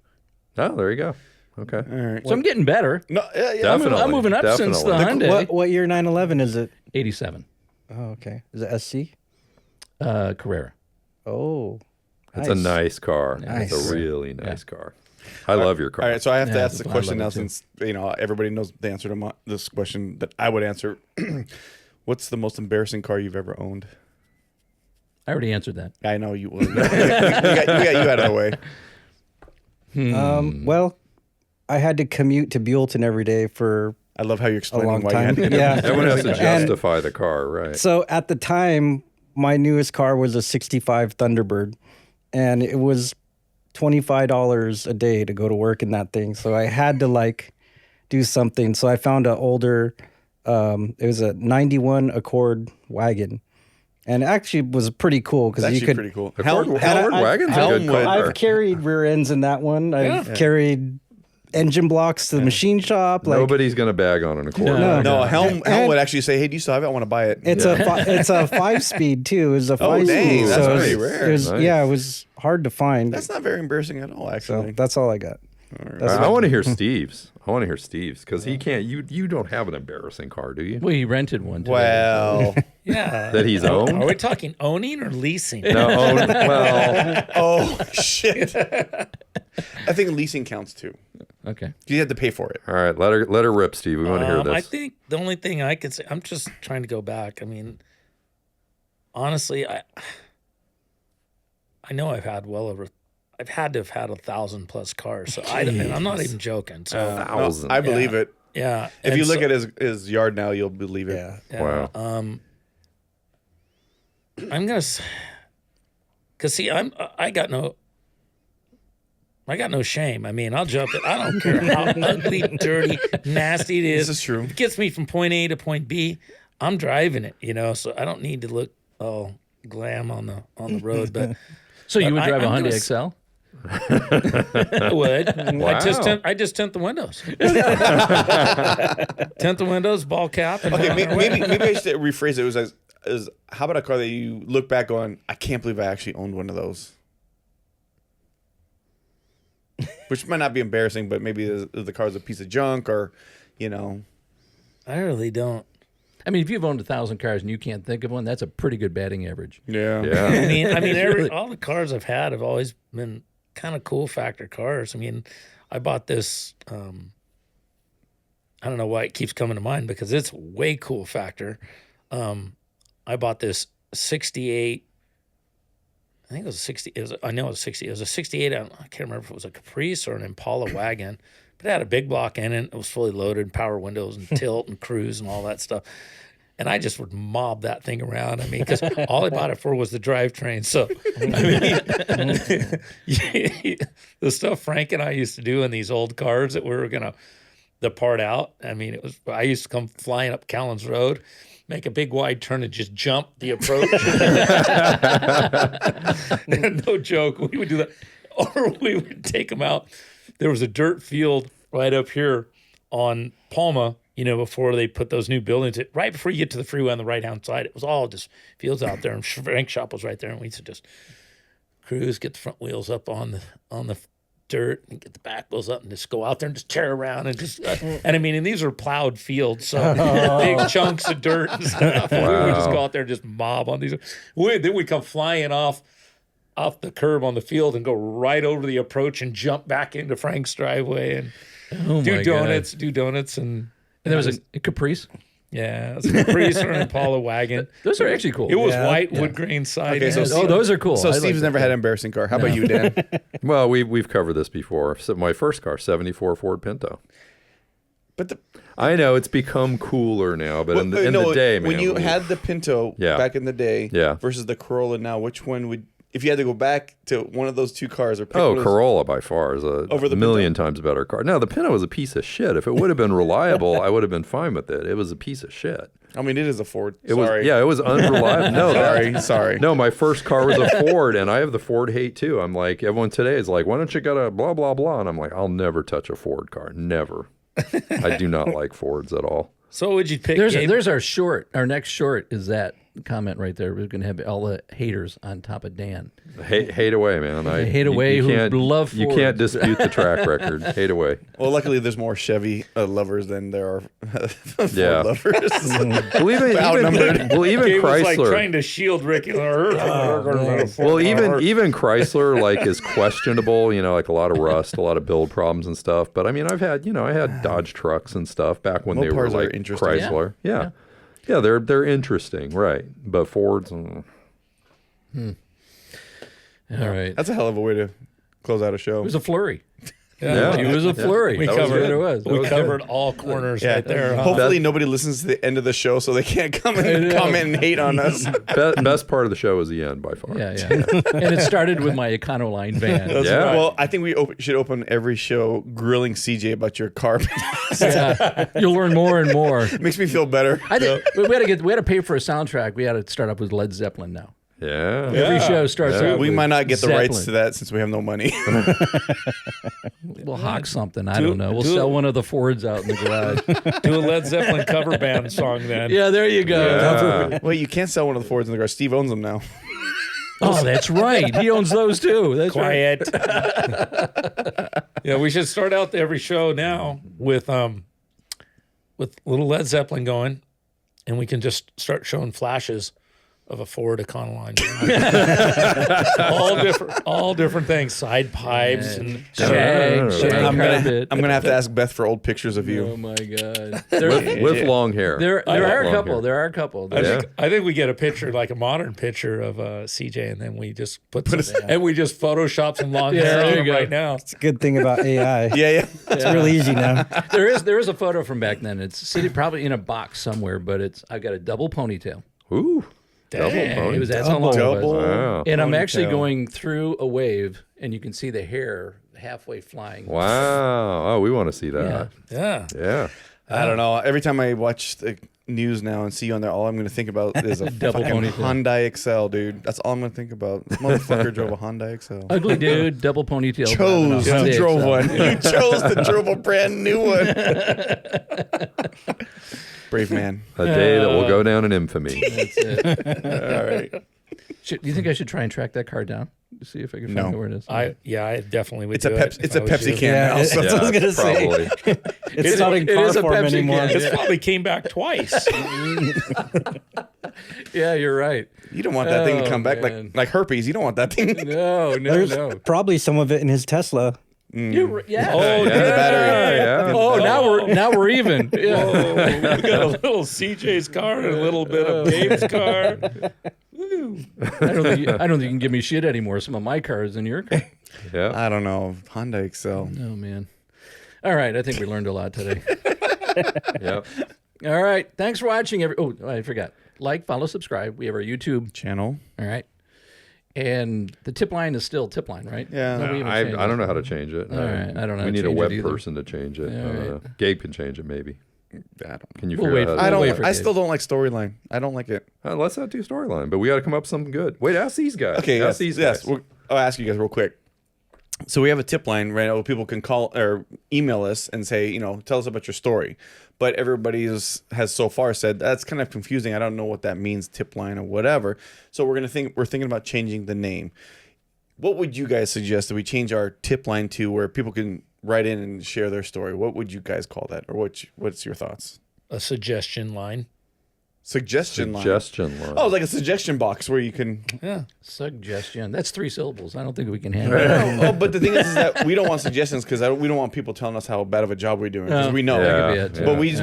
Oh, there you go. Okay. All right. So I'm getting better. No, Definitely. I'm moving up since the Hyundai. What year 911 is it? 87. Oh, okay. Is it SC? Carrera. Oh, It's a nice car. Nice. It's a really nice car. I love your car. All right, so I have to ask it's the fun. I question now, love it too. since everybody knows the answer to this question that I would answer. What's the most embarrassing car you've ever owned? I already answered that. I know you will. You got you out of the way. Well, I had to commute to Buellton every day for I love how you're a explaining long why you time. had to. Yeah. Everyone has to And justify the car, right? so at the time, my newest car was a 65 Thunderbird, and it was $25 a day to go to work in that thing. So I had to do something. So I found an older, it was a 91 Accord wagon. And it actually was pretty cool because you Actually could. pretty cool. Accord wagon's a good Helmwood. car. I've carried rear ends in that one. I've carried engine blocks to the machine shop. Nobody's going to bag on an Accord. No. No, wagon. Helm would actually say, "Hey, do you still have it? I want to buy it." It's a 5-speed too. It was a 5-speed. dang, that's so pretty it was, rare. It was, Nice. Yeah, it was hard to find. That's not very embarrassing at all, so actually. that's all I got. I want to hear Steve's. Because he can't. You don't have an embarrassing car, do you? Well, he rented one today. Well, Yeah. That he's owned? Are we talking owning or leasing? No, well, oh shit. I think leasing counts too. Okay. You had to pay for it. all right. Let her rip, Steve. We want to hear this. I think the only thing I can say, I'm just trying to go back. I mean, honestly, I know I've had I've had to have had 1,000+ cars. So and I'm not even joking. So 1,000. I believe it. yeah. If and you look so- at his yard now, you'll believe it. Yeah. Wow. I'm gonna, cause see, I got no shame. I mean, I'll jump it. I don't care how ugly, dirty, nasty it is. This is true. If it gets me from point A to point B, I'm driving it. So I don't need to look all glam on the road. But So you would I- drive a I'm Hyundai gonna XL? I would. Wow. I just tint the windows. Tint the windows, ball cap. And Okay, maybe I should rephrase it. It was as how about a car that you look back on? I can't believe I actually owned one of those. Which might not be embarrassing, but maybe the car's a piece of junk, or I really don't. I mean, if you've owned 1,000 cars and you can't think of one, that's a pretty good batting average. yeah. Yeah. I mean, all the cars I've had have always been kind of cool factor cars. I mean, I bought this. I don't know why it keeps coming to mind because it's way cool factor. I bought this 68. I think it was a 60. I know it was 60. It was a 68. I can't remember if it was a Caprice or an Impala wagon, but it had a big block in it. It was fully loaded, power windows and tilt and cruise and all that stuff. And I just would mob that thing around. I mean, because all I bought it for was the drivetrain. So, I mean, the stuff Frank and I used to do in these old cars that we were going to depart out. I mean, I used to come flying up Callens Road, make a big wide turn and just jump the approach. No joke. We would do that. Or we would take them out. There was a dirt field right up here on Palma, before they put those new buildings. Right before you get to the freeway on the right-hand side, it was all just fields out there. And Frank's shop was right there. And we used to just cruise, get the front wheels up on the dirt and get the back wheels up and just go out there and just tear around and just and I mean, and these are plowed fields, so big chunks of dirt and stuff. We would just go out there and just mob on these. Then we come flying off the curb on the field and go right over the approach and jump back into Frank's driveway and do donuts and And there was a Caprice. yeah, it's a Caprice or an Impala wagon. Those are actually cool. It was white wood grain side. Okay, so Oh, those are cool. So I like Steve's that. never had an embarrassing car. How about you, Dan? Well, we've covered this before. So my first car, 74 Ford Pinto. But I know it's become cooler now, but in the day, man, when you had the Pinto back in the day, versus the Corolla now, which one would, if you had to go back to one of those two cars, or pick Corolla by far is a million times better car. No, the Pinto was a piece of shit. If it would have been reliable, I would have been fine with it. It was a piece of shit. I mean, it is a Ford. It was unreliable. No, sorry. No, my first car was a Ford, and I have the Ford hate too. I'm like, everyone today is like, why don't you get a blah blah blah? And I'm like, I'll never touch a Ford car, never. I do not like Fords at all. So would you pick? There's our short. Our next short is that comment right there. We're going to have all the haters on top of Dan. Hate away, man. Hate away who love Fords. You can't dispute the track record. Hate away. Well, luckily there's more Chevy lovers than there are Ford lovers. Well, even Gabe was like Chrysler. trying to shield Rick. Well, even Chrysler like is questionable. You know, like a lot of rust, a lot of build problems and stuff. But I mean, I had Dodge trucks and stuff back when they were like Chrysler. Yeah, they're interesting, right? But Fords. All right. That's a hell of a way to close out a show. It was a flurry. Yeah. It was a flurry. We covered all corners right there. Huh? Hopefully nobody listens to the end of the show so they can't come and comment and hate on us. Best part of the show was the end by far. Yeah. And it started with my Econoline van. Right. Well, I think we should open every show grilling CJ about your car. You'll learn more and more. Makes me feel better. I think we had to pay for a soundtrack. We had to start up with Led Zeppelin now. Yeah. Every show starts out. We might not get the Zeppelin. rights to that since we have no money. We'll hawk something. I don't know. We'll sell one of the Fords out in the garage. Do a Led Zeppelin cover band song then. Yeah, there you go. Yeah. Wait, you can't sell one of the Fords in the garage. Steve owns them now. Oh, that's right. He owns those too. That's Quiet. Yeah, we should start out every show now with little Led Zeppelin going, and we can just start showing flashes of a Ford Econoline. all different things, side pipes and shag I'm carpet. gonna have to ask Beth for old pictures of you. Oh my God. With long hair. There are a couple. There are a couple. I think we get a picture, like a modern picture of CJ, and then we just and we just Photoshop some long hair on him right now. It's a good thing about AI. Yeah. It's really easy now. There is a photo from back then. It's seated probably in a box somewhere, but I've got a double ponytail. Ooh. Dang. It was that's how long it was. Wow. And I'm actually going through a wave, and you can see the hair halfway flying. Wow. Oh, we want to see that. Yeah. I don't know. Every time I watch the news now and see you on there, all I'm going to think about is a Double fucking ponytail. Hyundai Excel, dude. That's all I'm going to think about. This motherfucker drove a Hyundai Excel. Ugly dude, double ponytail. Drove one. You chose to drove a brand new one. Brave man. A day that will go down in infamy. That's it. All right. Do you think I should try and track that car down to see if I can find out where it is? I definitely would. It's a Pepsi can now. That's what I was gonna say. Probably. It's not in car form Pepsi anymore. can. It's probably came back twice. Yeah, you're right. You don't want that thing to come back man. like herpes. You don't want that thing. No. Probably some of it in his Tesla. Yeah. Oh, the battery. Yeah. Oh, now we're even. Yeah. We got a little CJ's car and a little bit of Gabe's car. I don't think you can give me shit anymore. Some of my cars than your car. Yeah. I don't know. Hyundai Excel. Oh man. All right, I think we learned a lot today. Yep. All right, thanks for watching. I forgot. Like, follow, subscribe. We have our YouTube Channel. All right. And the tip line is still tip line, right? Yeah. Nobody even I changed don't it. know how to change it. All right, I don't know. We how to need a change web it either. person to change it. Yeah, I don't right. know. Gabe can change it maybe. Can you We'll figure wait out for- how to We'll wait for I Dave. still don't like storyline. I don't like it. Let's not do storyline, but we got to come up with something good. Wait, ask these guys. Okay, ask these guys. I'll ask you guys real quick. So we have a tip line right now where people can call or email us and say, tell us about your story. But everybody has so far said that's kind of confusing. I don't know what that means, tip line or whatever. So we're thinking about changing the name. What would you guys suggest that we change our tip line to where people can write in and share their story? What would you guys call that? Or what's your thoughts? A suggestion line. Suggestion line. Oh, like a suggestion box where you can. Yeah. Suggestion. That's 3 syllables. I don't think we can handle it. But the thing is that we don't want suggestions because we don't want people telling us how bad of a job we're doing because we know. That could be it, too. But we just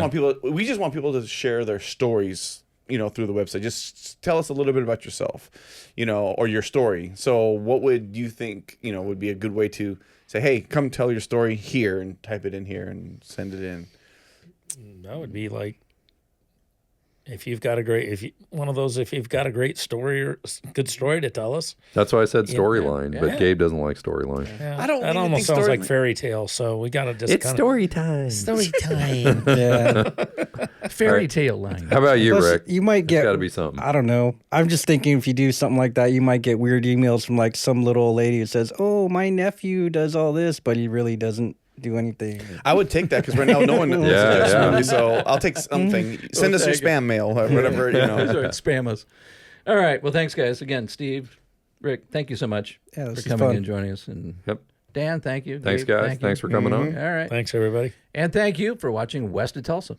want people to share their stories, through the website. Just tell us a little bit about yourself, or your story. So what would you think, would be a good way to say, hey, come tell your story here and type it in here and send it in. That would be like if you've got a great story or good story to tell us. That's why I said storyline, but Gabe doesn't like storyline. Yeah, I don't That even almost think sounds like fairy tale. So we got to just story time. story time. Yeah. Fairy tale line. How about you, Plus, Rick? you might get. Got to be something. I don't know. I'm just thinking if you do something like that, you might get weird emails from like some little old lady who says, "Oh, my nephew does all this, but he really doesn't do anything." I would take that because right now no one listens to this movie, so I'll take something. Send us your spam mail or whatever, you know. Sorry, spam us. All right. Well, thanks, guys. Again, Steve, Rick, thank you so much Yeah, for this is coming fun. and joining us. And Yep. Dan, thank you. Thanks, Gabe, guys. thank you. Thanks for coming on. All right. Thanks, everybody. And thank you for watching West of Tulsa.